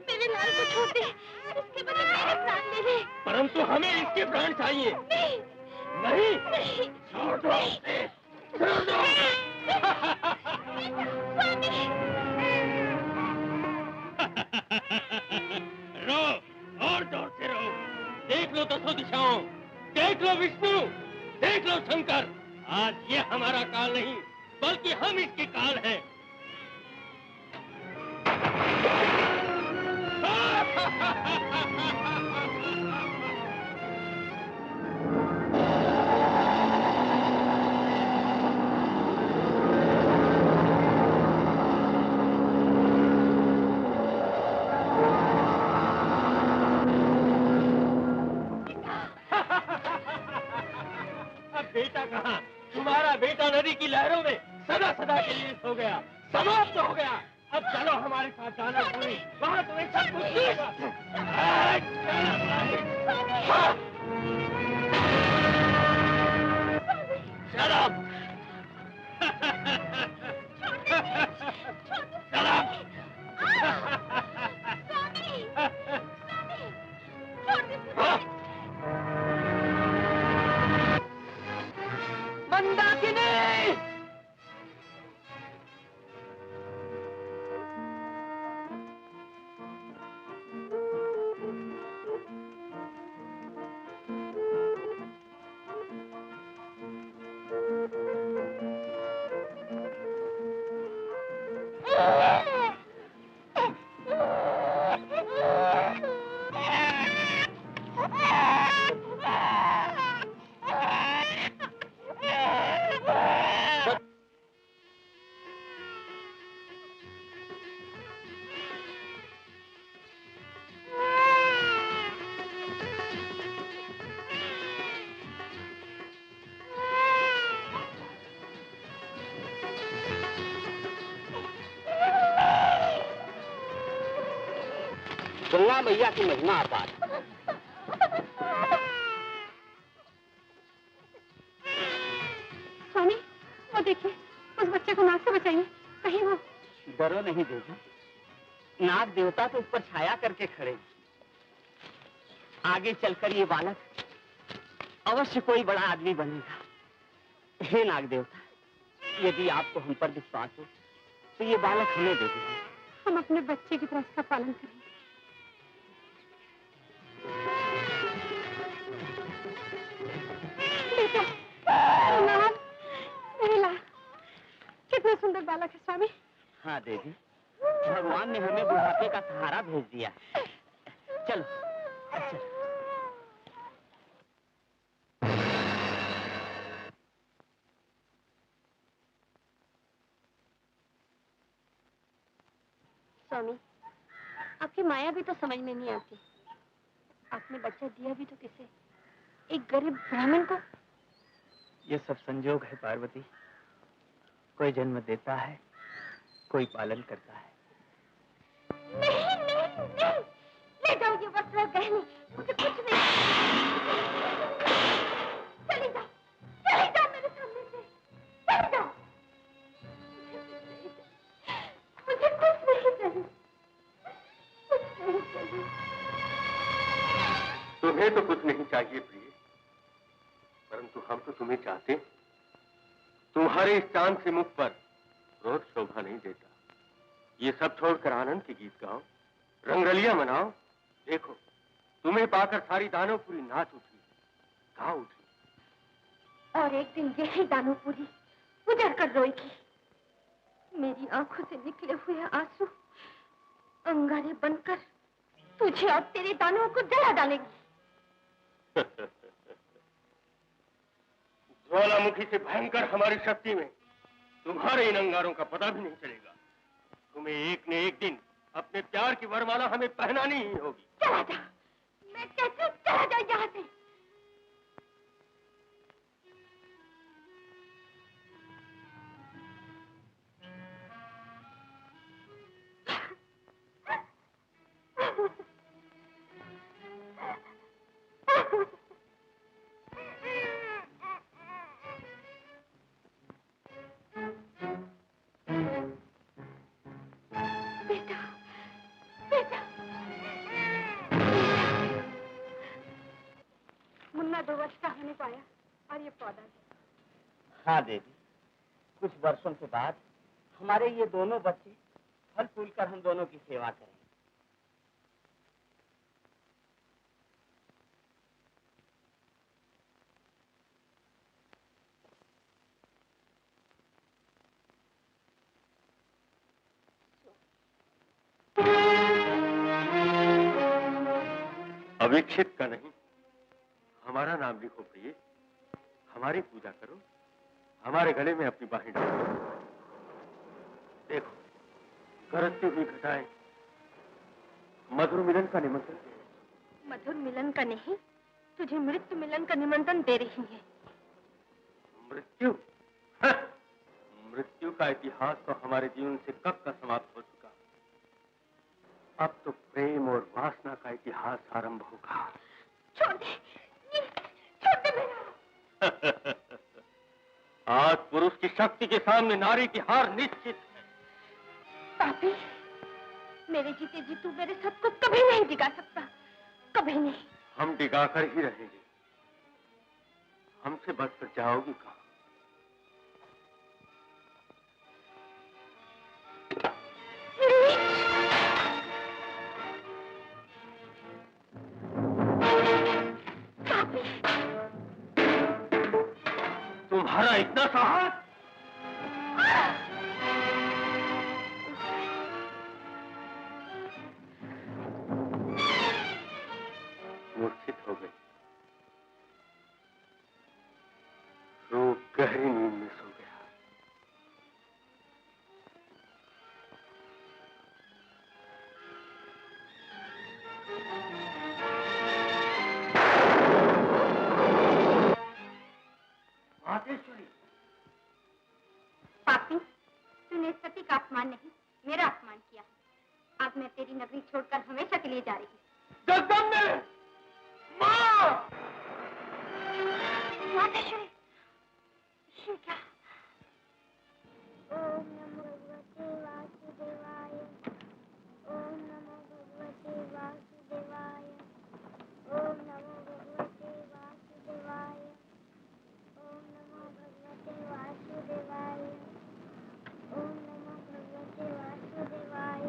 [SPEAKER 2] मेरे लाल को छोड़ दे, इसके बदले मेरे प्राण ले ले।
[SPEAKER 4] परंतु हमें इसके प्राण चाहिए।
[SPEAKER 2] नहीं,
[SPEAKER 4] नहीं,
[SPEAKER 2] नहीं,
[SPEAKER 4] छोड़ दो उसे, छोड़ दो। रो और जोर से रो। देख लो दसों दिशाओं, देख लो विष्णु, देख लो शंकर। आज ये हमारा काल नहीं, बल्कि हम इसके काल हैं। बेटा कहाँ? तुम्हारा बेटा नदी की लहरों में सदा सदा के लिए सो गया, समाप्त हो गया। अब चलो हमारे साथ जाना पूरी, वहाँ तुम्हें सब कुछ मिलेगा। Shut up! Shut up!
[SPEAKER 6] Mandakini! Ganga मैया की महिमा अपार।
[SPEAKER 2] स्वामी, वो देखिए, उस बच्चे को नाग से बचाइए, कहीं वो।
[SPEAKER 10] डरो नहीं देवी, नाग देवता तो ऊपर छाया करके खड़े। आगे चलकर ये बालक अवश्य कोई बड़ा आदमी बनेगा। हे नाग देवता, यदि आपको हम पर विश्वास हो तो ये बालक हमें दे दीजिए।
[SPEAKER 2] हम अपने बच्चे की तरह इसका पालन करेंगे। बेटा, नाग, मेरे लाल, कितना सुंदर बालक है स्वामी।
[SPEAKER 10] हाँ देवी, भगवान ने हमें बुढ़ापे का सहारा भेज दिया। चलो, चलो।
[SPEAKER 2] स्वामी, आपकी माया भी तो समझ में नहीं आती। आपने बच्चा दिया भी तो किसे? एक गरीब ब्राह्मण को।
[SPEAKER 11] ये सब संजोग है पार्वती। कोई जन्म देता है, कोई पालन करता है।
[SPEAKER 2] नहीं, नहीं, नहीं, ले जाओ ये वस्त्र गहने, मुझे कुछ नहीं। चली जाओ मेरे सामने से, चली जाओ। मुझे कुछ नहीं चाहिए, कुछ नहीं चाहिए।
[SPEAKER 4] तुम्हें तो कुछ नहीं चाहिए प्रिय, परंतु हम तो तुम्हें चाहते। तुम्हारे इस चांद से मुख पर क्रोध शोभा नहीं देता। ये सब छोड़कर आनंद के गीत गाओ। रंगरलिया मनाओ। देखो, तुम्हें पाकर सारी दानवपुरी नाच उठी, गा उठी।
[SPEAKER 2] और एक दिन यही दानवपुरी उजड़ कर रोएगी। मेरी आंखों से निकले हुए आंसू अंगारे बनकर तुझे और तेरे दानवों को जला डालेंगी।
[SPEAKER 4] ज्वालामुखी से भयंकर हमारी शक्ति में तुम्हारे इन अंगारों का पता भी नहीं चलेगा। तुम्हें एक न एक दिन अपने प्यार की वरमाला हमें पहनानी ही होगी।
[SPEAKER 2] चला जा, मैं कहती हूँ चला जा यहाँ से। मुन्ना 2 वर्ष का होने को आया और ये पौधा है।
[SPEAKER 10] हाँ देवी, कुछ वर्षों के बाद हमारे ये दोनों बच्चे फल फूल कर हम दोनों की सेवा करेंगे।
[SPEAKER 4] अविक्षित का नहीं, हमारा नाम लिखो प्रिय, हमारी पूजा करो, हमारे गले में अपनी बाहें डालो। देखो, गरजती हुई घटाएं मधुर मिलन का निमंत्रण दे रही।
[SPEAKER 2] मधुर मिलन का नहीं, तुझे मृत्यु मिलन का निमंत्रण दे रही है।
[SPEAKER 4] मृत्यु? मृत्यु का इतिहास तो हमारे जीवन से कब का समाप्त हो चुका। अब तो प्रेम और वासना का इतिहास आरंभ होगा।
[SPEAKER 2] छोड़ दे, छोड़ दे मेरा।
[SPEAKER 4] आज पुरुष की शक्ति के सामने नारी की हार निश्चित है।
[SPEAKER 2] पापी, मेरे जीते जी तू मेरे सत को कभी नहीं डिगा सकता, कभी नहीं।
[SPEAKER 4] हम डिगाकर ही रहेंगे, हमसे बचकर जाओगी कहाँ? तुम्हारा इतना साहस? मूर्छित हो गई, रूप गहरी नींद में सो गया। मातेश्वरी,
[SPEAKER 2] पापी, तूने सती का अपमान नहीं, मेरा अपमान किया। अब मैं तेरी नगरी छोड़कर हमेशा के लिए जा रही हूँ।
[SPEAKER 4] जगदम्बे! माँ!
[SPEAKER 2] मातेश्वरी, ये क्या? ओम नमो भगवते वासुदेवाय। ओम नमो भगवते वासुदेवाय। ओम नमो भगवते वासुदेवाय। ओम नमो भगवते वासुदेवाय। ओम नमो भगवते वासुदेवाय।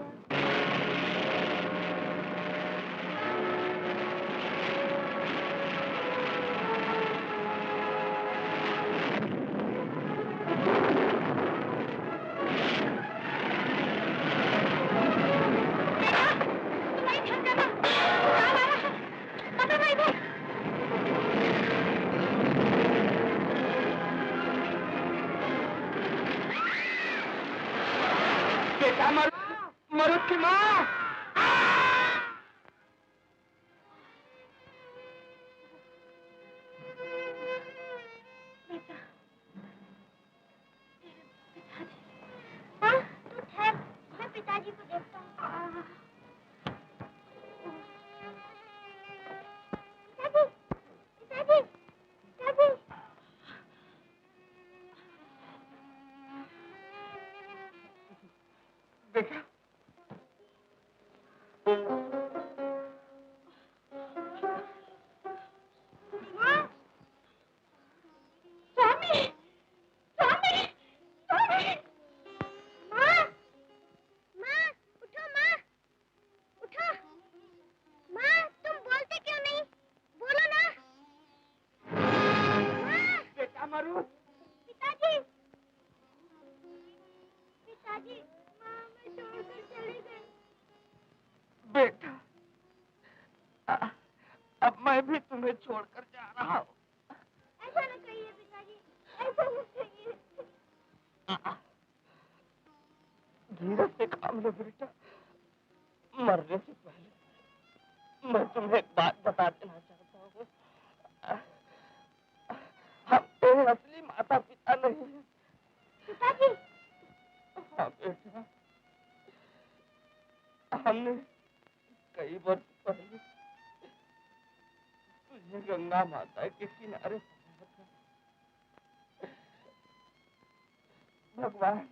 [SPEAKER 4] बेटा मरुत की माँ!
[SPEAKER 2] बेटा, पिताजी। हाँ, तू ठहर, मैं पिताजी को देखता हूँ। पिताजी, पिताजी, पिताजी।
[SPEAKER 4] बेटा,
[SPEAKER 2] स्वामी, स्वामी, स्वामी। माँ, माँ, उठो माँ, उठो।
[SPEAKER 11] भी तुम्हें छोड़कर जा रहा हूँ।
[SPEAKER 2] ऐसा न कहिए पिताजी, ऐसा न कहिए।
[SPEAKER 11] धीरे से काम लो बेटा। मरने से पहले मैं तुम्हें एक बात बता देना चाहता हूँ। हम तेरे असली माता पिता नहीं हैं।
[SPEAKER 2] पिताजी।
[SPEAKER 11] हाँ बेटा, हमने कई वर्ष पहले तुझे गंगा माता के किनारे पाया था। भगवान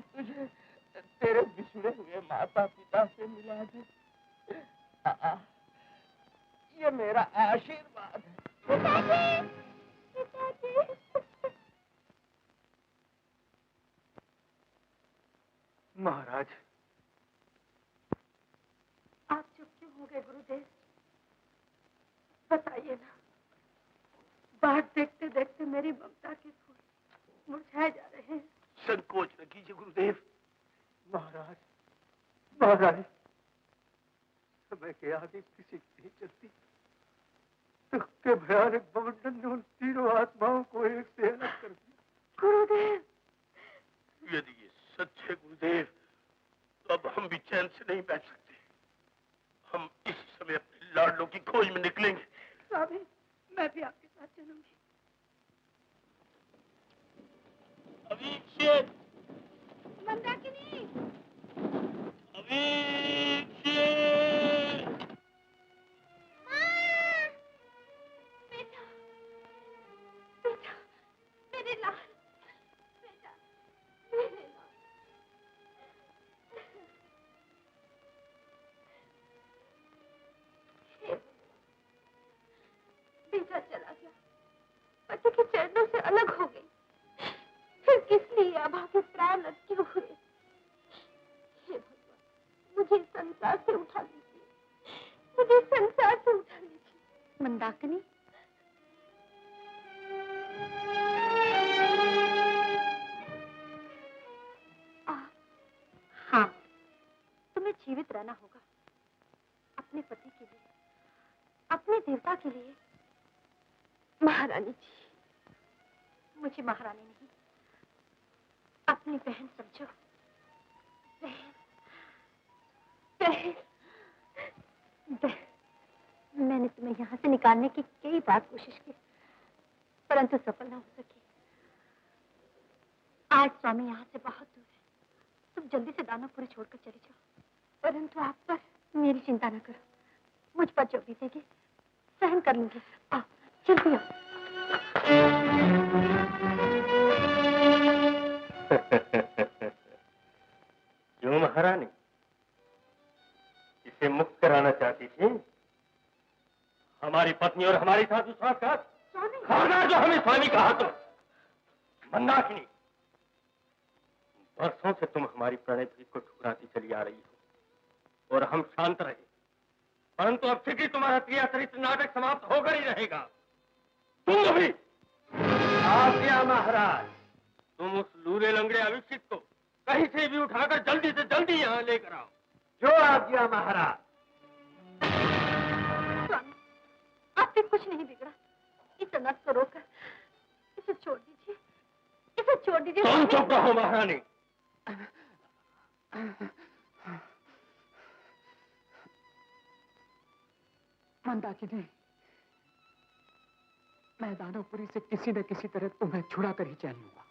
[SPEAKER 11] तुझे तेरे बिछड़े हुए माता पिता से मिला दे। ये मेरा आशीर्वाद है।
[SPEAKER 2] पिताजी, पिताजी।
[SPEAKER 4] महाराज,
[SPEAKER 9] आप चुप क्यों हो गए गुरुदेव? बताइए ना। बाट देखते देखते मेरी ममता के फूल मुरझाए जा रहे हैं।
[SPEAKER 4] संकोच न कीजिए गुरुदेव। महाराज, महाराज, समय के आगे किसी की नहीं चलती। दुख के भयानक बवंडन ने उन तीनों आत्माओं को एक से अलग कर दिया।
[SPEAKER 9] गुरुदेव,
[SPEAKER 4] यदि ये सच है गुरुदेव, तो अब हम भी चैन से नहीं बैठ सकते। हम इस समय अपने लाडलों की खोज में निकलेंगे।
[SPEAKER 9] स्वामी, मैं भी आपके साथ चलूंगी।
[SPEAKER 4] अवीक्षित,
[SPEAKER 2] मंदाकिनी,
[SPEAKER 4] अवीक्षित।
[SPEAKER 2] बेटा, बेटा, मेरे लाल, बेटा, मेरे लाल। बेटा चला गया, पति के चरणों से अलग हो गई, फिर किस लिए अभागे प्राण लटके हुए। हे भगवान, मुझे संसार से उठा लीजिए, मुझे संसार से उठा लीजिए। मंदाकिनी, हाँ, तुम्हें जीवित रहना होगा अपने पति के लिए, अपने देवता के लिए। महारानी जी, मुझे महारानी नहीं, अपनी बहन समझो। बहन, बहन, बहन। मैंने तुम्हें यहाँ से निकालने की कई बार कोशिश की, परंतु सफल न हो सकी। आज स्वामी यहाँ से बहुत दूर है, तुम जल्दी से दानवपुरी छोड़कर चले जाओ। परंतु आप पर मेरी चिंता न करो, मुझ पर जो बीतेगी सहन कर लूंगी। आओ, जल्दी आओ।
[SPEAKER 4] क्यों महारानी, इसे मुक्त कराना चाहती थी? हमारी पत्नी और हमारी साथ विश्वासघात। खाना जो हमें स्वामी कहा तो। मंदाकिनी, वर्षों से तुम हमारी प्रणय प्रीत को ठुकराती चली आ रही हो और हम शांत रहे, परंतु अब फिर तुम्हारा क्रिया चरित्र नाटक समाप्त होकर ही रहेगा। तुम भी आज्ञा महाराज, तुम उस लूले लंगड़े अविक्षित को कहीं से भी उठाकर जल्दी से जल्दी यहाँ लेकर आओ।
[SPEAKER 3] जो आज्ञा महाराज।
[SPEAKER 2] स्वामी, आपसे कुछ नहीं बिगड़ा, इस अनर्थ को रोककर इसे छोड़ दीजिए, इसे छोड़ दीजिए।
[SPEAKER 4] तुम चुप रहो महारानी।
[SPEAKER 12] मंदाकिनी, मैं दानवपुरी से किसी न किसी तरह तुम्हें छुड़ा कर ही चैन लूंगा।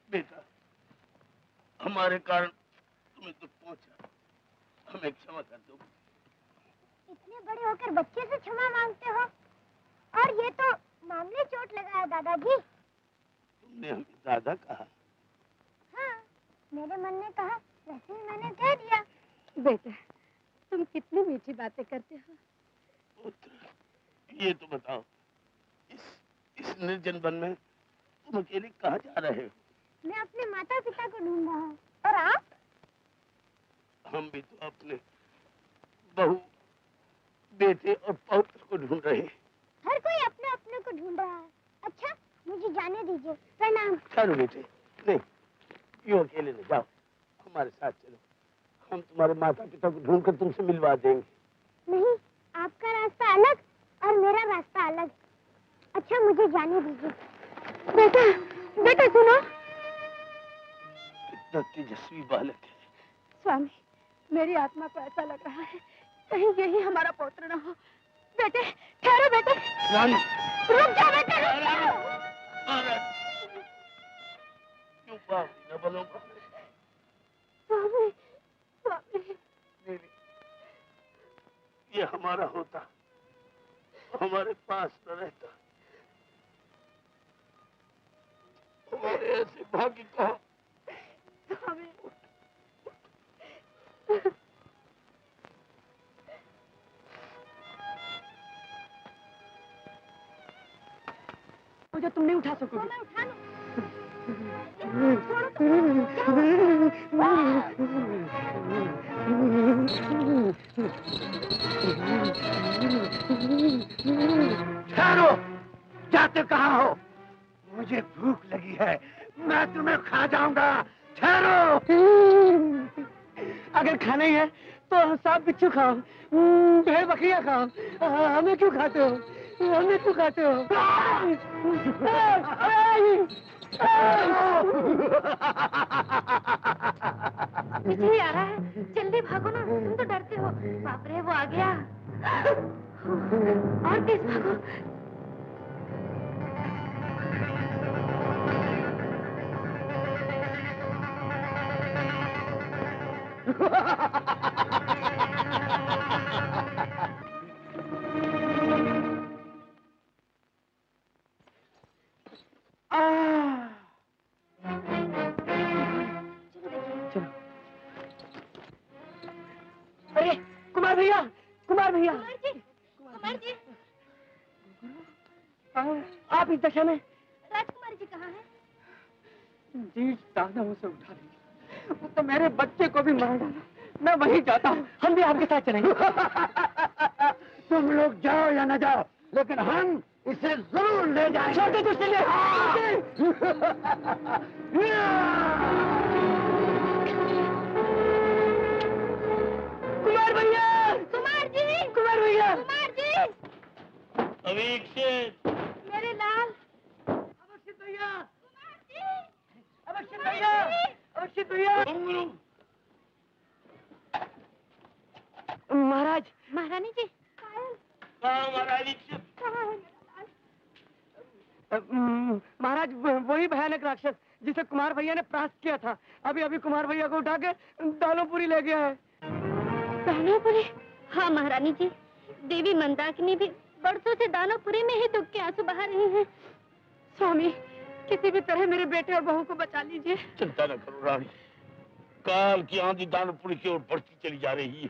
[SPEAKER 4] बेटा, हमारे कारण तुम्हें दुख पहुंचा, हमें क्षमा कर दो।
[SPEAKER 2] इतने बड़े होकर बच्चे से क्षमा मांगते हो, और ये तो मामूली चोट लगा है दादाजी।
[SPEAKER 4] तुमने हमें दादा कहा?
[SPEAKER 2] हाँ, मेरे मन ने कहा, वैसे ही मैंने कह दिया।
[SPEAKER 9] बेटा, तुम कितनी मीठी बातें करते हो।
[SPEAKER 4] पुत्र, ये तो बताओ, इस निर्जन वन में तुम अकेले कहाँ जा रहे हो?
[SPEAKER 2] मैं अपने माता पिता को ढूंढ रहा हूँ। और आप?
[SPEAKER 4] हम भी तो अपने बहू, बेटे और पौत्र को ढूंढ रहे हैं।
[SPEAKER 2] हर कोई अपने अपने को ढूंढ रहा है। अच्छा, मुझे जाने दीजिए। प्रणाम।
[SPEAKER 4] चलो बेटे, नहीं, क्यों अकेले नहीं, जाओ हमारे साथ चलो, हम तुम्हारे माता पिता को ढूंढकर तुमसे मिलवा देंगे।
[SPEAKER 2] नहीं, आपका रास्ता अलग और मेरा रास्ता अलग। अच्छा, मुझे जाने दीजिए। बेटा, बेटा सुनो।
[SPEAKER 4] कितना तेजस्वी बालक है।
[SPEAKER 2] स्वामी, मेरी आत्मा को ऐसा लग रहा है कहीं यही हमारा पौत्र न हो। बेटे, ठहरो बेटे।
[SPEAKER 4] रानी,
[SPEAKER 2] रुक जाओ बेटे, रुक जाओ।
[SPEAKER 4] क्यों बाप न बोलो?
[SPEAKER 2] स्वामी, स्वामी।
[SPEAKER 4] नहीं, ये हमारा होता, हमारे पास न रहता, हमारे ऐसे भाग्य का।
[SPEAKER 2] स्वामी,
[SPEAKER 7] मुझे तुम नहीं उठा सकोगे।
[SPEAKER 2] मैं उठा लूं।
[SPEAKER 3] ठहरो, जाते कहाँ हो? मुझे भूख लगी है, मैं तुम्हें खा जाऊंगा। ठहरो।
[SPEAKER 7] अगर खाना ही है तो सांप बिच्छू खाओ, भेड़ बकरियां खाओ, हमें क्यों खाते हो? हमें क्यों खाते हो?
[SPEAKER 2] बिजली आ रहा है, जल्दी भागो ना, तुम तो डरते हो। बाप रे, वो आ गया। और तेज भागो।
[SPEAKER 7] अरे कुमार भैया, कुमार भैया,
[SPEAKER 2] कुमार जी,
[SPEAKER 7] आप इस दशा में?
[SPEAKER 2] राजकुमारी जी कहाँ है?
[SPEAKER 7] जी दानवों से उठा ली, वो तो मेरे बच्चे को भी मार डाला। मैं वहीं जाता हूँ, हम भी आपके साथ चलेंगे।
[SPEAKER 3] तुम लोग जाओ या न जाओ, लेकिन हम इसे जरूर ले जाएंगे।
[SPEAKER 7] छोटे कुछ ले। कुमार भैया,
[SPEAKER 2] कुमार जी,
[SPEAKER 7] कुमार भैया,
[SPEAKER 2] कुमार जी।
[SPEAKER 4] अवीक्षित,
[SPEAKER 2] मेरे लाल।
[SPEAKER 7] अवश्य भैया,
[SPEAKER 2] कुमार जी,
[SPEAKER 7] अवश्य भैया, अवश्य भैया। महाराज,
[SPEAKER 2] महारानी जी,
[SPEAKER 7] महाराज वही भयानक राक्षस जिसे कुमार भैया ने परास्त किया था, अभी अभी कुमार भैया को उठा के दानोपुरी ले गया है।
[SPEAKER 2] दानोपुरी? हाँ महारानी जी, देवी मंदाकिनी भी बरसों से दानोपुरी में ही दुख के आंसू बहा रही हैं। स्वामी, किसी भी तरह मेरे बेटे और बहू को बचा लीजिए।
[SPEAKER 4] चिंता न करो रानी, काल की आंधी दानपुरी की ओर बढ़ती चली जा रही है।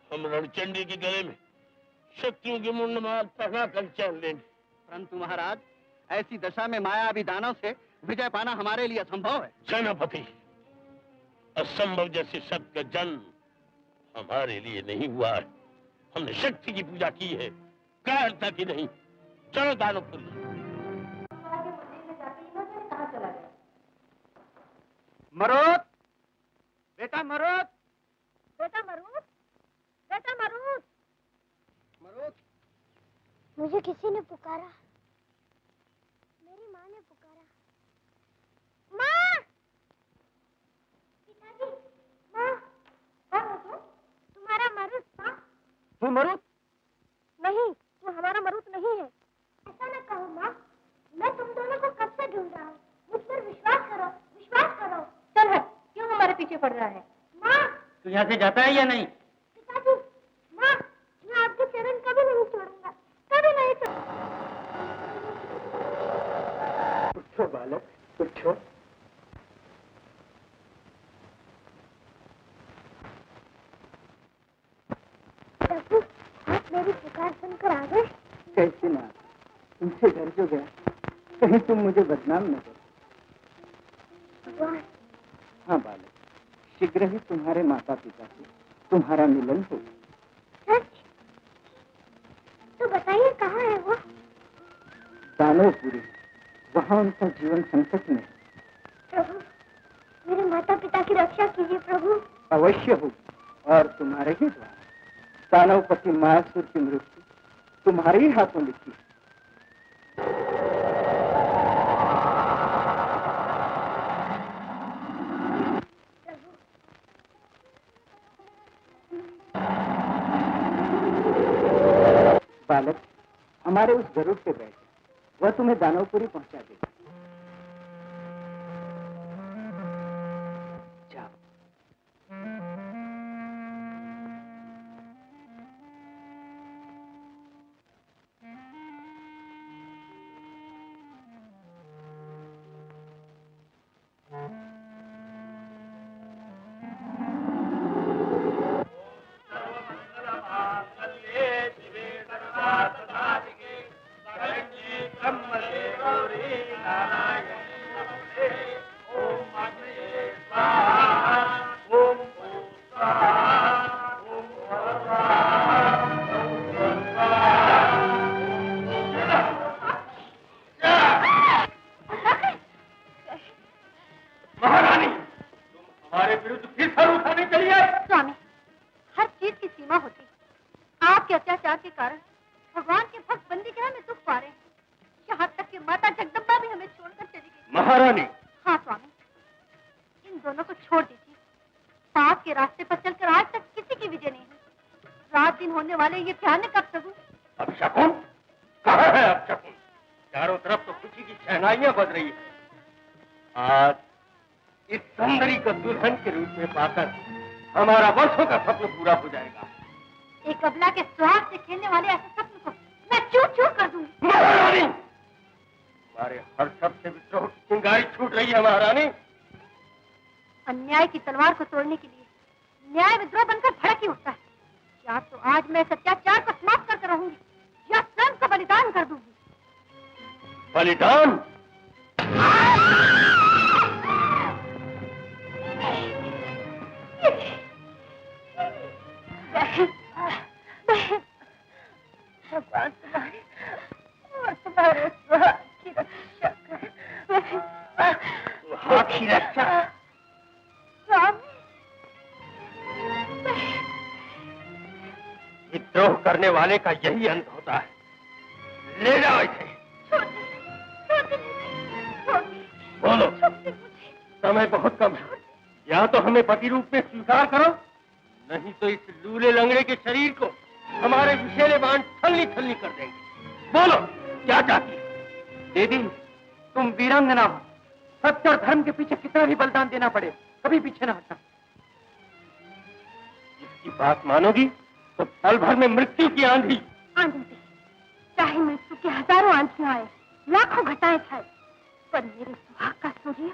[SPEAKER 4] हम रणचंडी के गले में शत्रुओं के मुंड मार पहना कर चैन लेंगे।
[SPEAKER 6] परंतु महाराज, ऐसी दशा में मायावी दानव से विजय पाना हमारे लिए असंभव है।
[SPEAKER 4] सेनापति, असंभव जैसे शब्द का जन्म हमारे लिए नहीं हुआ है। हमने शक्ति की पूजा की है, कायरता की नहीं। चलो दानवपुरी।
[SPEAKER 6] मरुत, बेटा मरुत,
[SPEAKER 2] बेटा मरुत, बेटा मरुत।
[SPEAKER 6] मरुत,
[SPEAKER 2] मुझे किसी ने पुकारा, मेरी माँ ने पुकारा। माँ! पिताजी, माँ, क्या हो? तुम्हारा मरुत था?
[SPEAKER 7] वो मरुत?
[SPEAKER 2] नहीं, वो हमारा मरुत नहीं है। ऐसा न कहो माँ, मैं तुम दोनों को कब से ढूंढ रहा हूँ। मुझ पर विश्वास करो, विश्वास करो। चल हट, क्यों हमारे पीछे पड़ रहा है? माँ!
[SPEAKER 10] तू यहाँ से जाता है या नहीं?
[SPEAKER 2] पिताजी, माँ, मैं आपके चरण कभी नहीं छोड़ूंगा, कभी नहीं छोड़ूंगा।
[SPEAKER 3] उठो बालक, उठो।
[SPEAKER 2] प्रभु, आप मेरी पुकार सुनकर आ गए?
[SPEAKER 3] कैसे ना, तुमसे डर जो गया, कहीं तुम मुझे बदनाम न करो।
[SPEAKER 2] भगवान।
[SPEAKER 12] हाँ बालक, शीघ्र ही तुम्हारे माता पिता से तुम्हारा मिलन हो।
[SPEAKER 2] सच? तो बताइए कहाँ है वो?
[SPEAKER 12] दानवपुरी, वहाँ उनका जीवन संकट में है।
[SPEAKER 2] प्रभु, मेरे माता पिता की रक्षा कीजिए प्रभु।
[SPEAKER 12] अवश्य होगी, और तुम्हारे ही द्वारा। दानवपति मायासुर की मृत्यु तुम्हारे ही हाथों लिखी है। बालक, हमारे उस गरुड़ पे बैठ, वह तुम्हें दानवपुरी पहुंचा देगा। जाओ।
[SPEAKER 4] महारानी।
[SPEAKER 2] हाँ स्वामी, इन दोनों को छोड़ दीजिए। पाप के रास्ते पर चलकर आज तक किसी की विजय नहीं हुई। रात दिन होने वाले ये भयानक अपशगुन।
[SPEAKER 4] अपशगुन? कहाँ है अपशगुन? चारों तरफ तो खुशी की शहनाइयां बज रही है। आज इस सुंदरी को दुल्हन के रूप में पाकर हमारा वर्षों का स्वप्न पूरा हो जाएगा।
[SPEAKER 2] एक अबला के सुहाग से खेलने वाले ऐसे स्वप्न को मैं चूर चूर कर दूंगी।
[SPEAKER 4] महारानी, हमारे हर शब्द से विद्रोह की चिंगारी छूट रही है महारानी।
[SPEAKER 2] अन्याय की तलवार को तोड़ने के लिए न्याय विद्रोह बनकर भड़क ही उठता है। या तो आज मैं इस अत्याचार को समाप्त करके रहूंगी या स्वयं को बलिदान कर दूंगी।
[SPEAKER 4] बलिदान?
[SPEAKER 2] भगवान तुम्हारी और तुम्हारे सुहाग की रक्षा करे।
[SPEAKER 4] सुहाग की रक्षा? विद्रोह करने वाले का यही अंत होता है। ले जाओ इसे। बोलो, समय बहुत कम है। या तो हमें पति रूप में स्वीकार करो, नहीं तो इस लूले लंगड़े के शरीर को हमारे विषैले बाण छलनी छलनी कर देंगे। बोलो, क्या चाहती है?
[SPEAKER 6] दीदी, तुम वीरांगना हो। सत्य और धर्म के पीछे कितना भी बलिदान देना पड़े, कभी पीछे न हटना।
[SPEAKER 4] इसकी बात मानोगी तो पल भर में मृत्यु की आंधी।
[SPEAKER 2] आंधी से चाहे मृत्यु की हजारों आंधियां आए, लाखों घटाएं छाए, पर मेरे सुहाग का सूर्य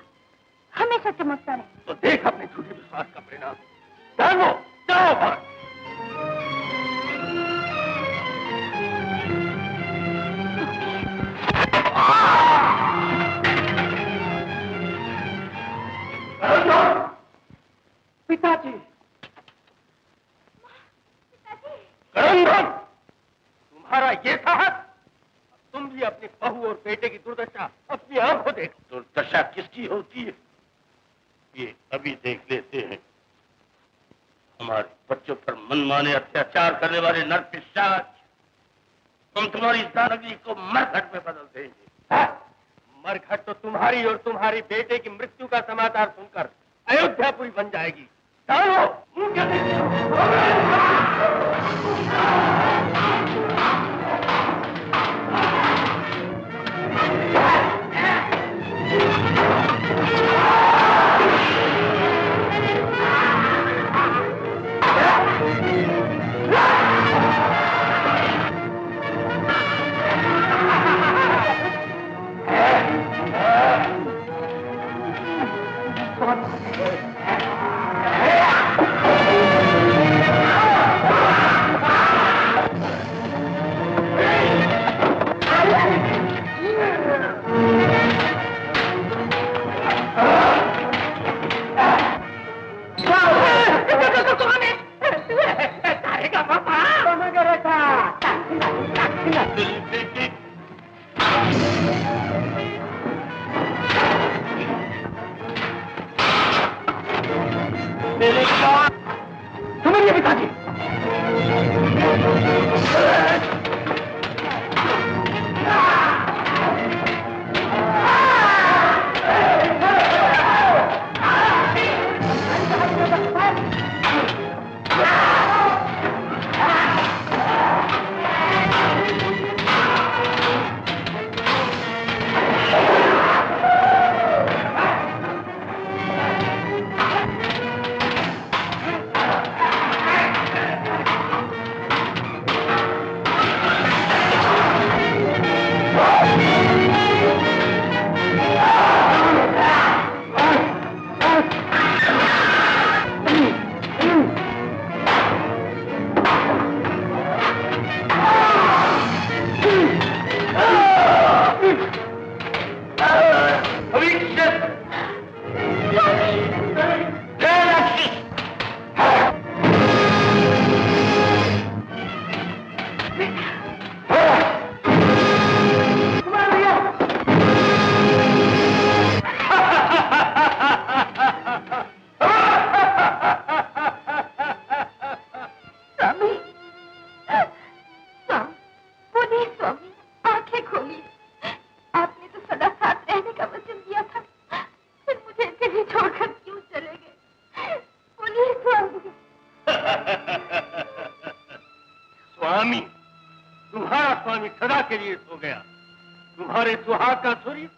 [SPEAKER 2] हमेशा चमकता रहे।
[SPEAKER 4] तो देख अपने झूठे विश्वास का परिणाम। जानो, जाओ बाहर।
[SPEAKER 6] पिताजी,
[SPEAKER 4] करंदन, तुम्हारा ये साहस, तुम भी अपनी बहू और बेटे की दुर्दशा अपनी आंखों देखो। दुर्दशा किसकी होती है ये अभी देख लेते हैं। हमारे बच्चों पर मनमाने अत्याचार करने वाले नरपिशाच, हम तुम्हारी दानगी को मरघट में बदल देंगे। मरघट तो तुम्हारी और तुम्हारी बेटे की मृत्यु का समाचार सुनकर अयोध्यापुरी बन जाएगी। जाओ, मुंह क्या देखते हो? के लिए सो गया। तुम्हारे सुहाग का सूर्य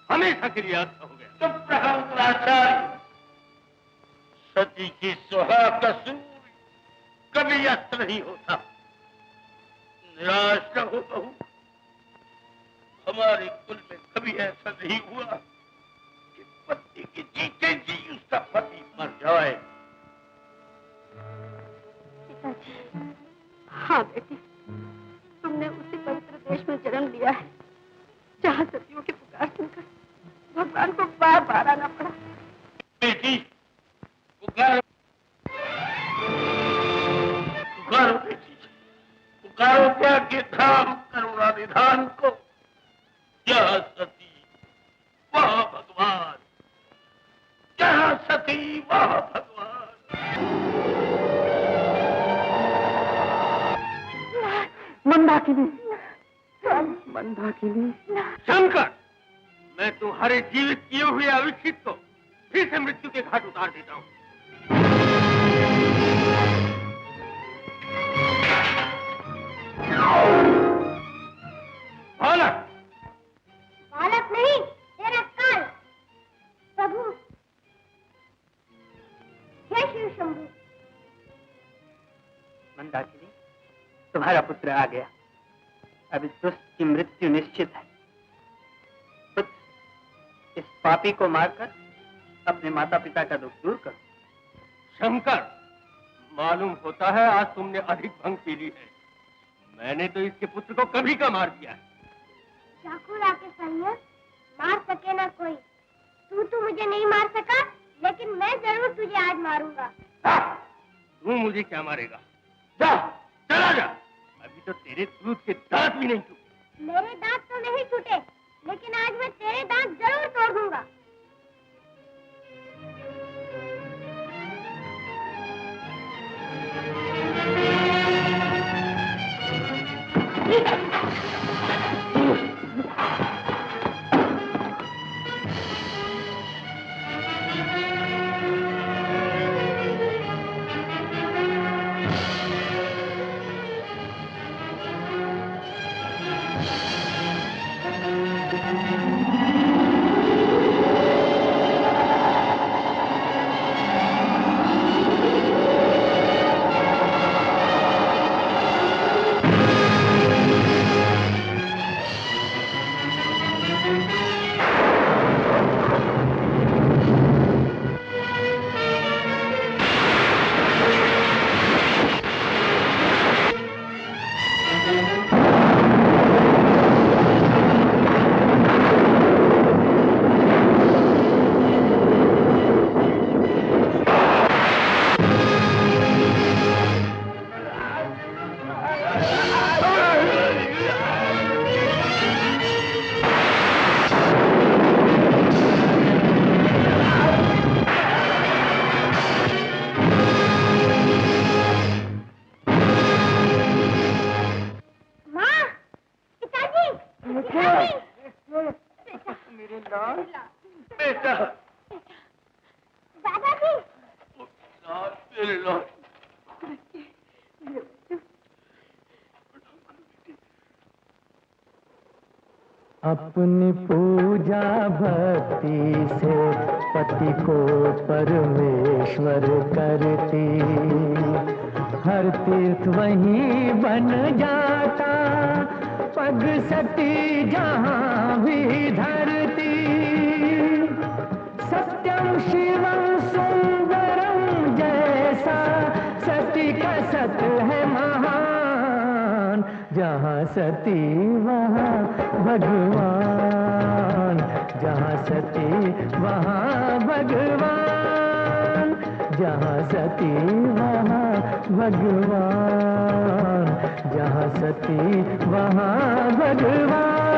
[SPEAKER 4] हमेशा के लिए अस्त हो गया। चुप रहो उत्तराचार्य। सती की सुहाग का सूर्य कभी अस्त नहीं होता। निराश न हो बहू, हमारे कुल में कभी ऐसा नहीं हुआ कि पति की जीते जी उसका पति मर जाए।
[SPEAKER 2] पिताजी, हाँ बेटी, तुमने उसी पवित्र देश में जन्म लिया है जहाँ सतियों की पुकार सुनकर भगवान को बार बार आना पड़ा।
[SPEAKER 4] बेटी, पुकारो पुकारो बेटी, पुकारो त्याग धाम करुणा निधान को। जहाँ सती वहाँ भगवान, जहाँ सती वहाँ भगवान।
[SPEAKER 9] मंदाकिनी, मंदाकिनी।
[SPEAKER 4] शंकर, मैं तुम्हारे जीवित किए हुए अविक्षित को फिर से मृत्यु के घाट उतार देता हूँ। बालक,
[SPEAKER 2] बालक नहीं, तेरा काल। प्रभु, हे शिव शंभु।
[SPEAKER 1] मंदाकिनी, तुम्हारा पुत्र आ गया। अभी दुष्ट की मृत्यु निश्चित है। पुत्र, इस पापी को मारकर अपने माता पिता का दुख दूर करो।
[SPEAKER 4] शंकर, मालूम होता है आज तुमने अधिक भंग पी ली है। मैंने तो इसके पुत्र को कभी का मार दिया है।
[SPEAKER 2] चाकू लाके सैया, मार सके ना कोई। तू मुझे नहीं मार सका, लेकिन मैं जरूर तुझे आज मारूंगा।
[SPEAKER 4] तू मुझे क्या मारेगा? जा, चला जा। अभी तो तेरे दूध के दांत भी नहीं टूटे।
[SPEAKER 2] मेरे दांत तो नहीं टूटे, लेकिन आज मैं तेरे दांत जरूर तोड़ दूंगा।
[SPEAKER 13] अपनी पूजा भक्ति से पति को परमेश्वर करती, हर तीर्थ वहीं बन जाता, पग सती जहाँ भी धरती। सत्यम शिवम सुंदरम जैसा सती का सत है महान, जहाँ सती वहाँ भगवान, जहाँ सती वहाँ भगवान, जहाँ सती वहाँ भगवान, जहाँ सती वहाँ भगवान।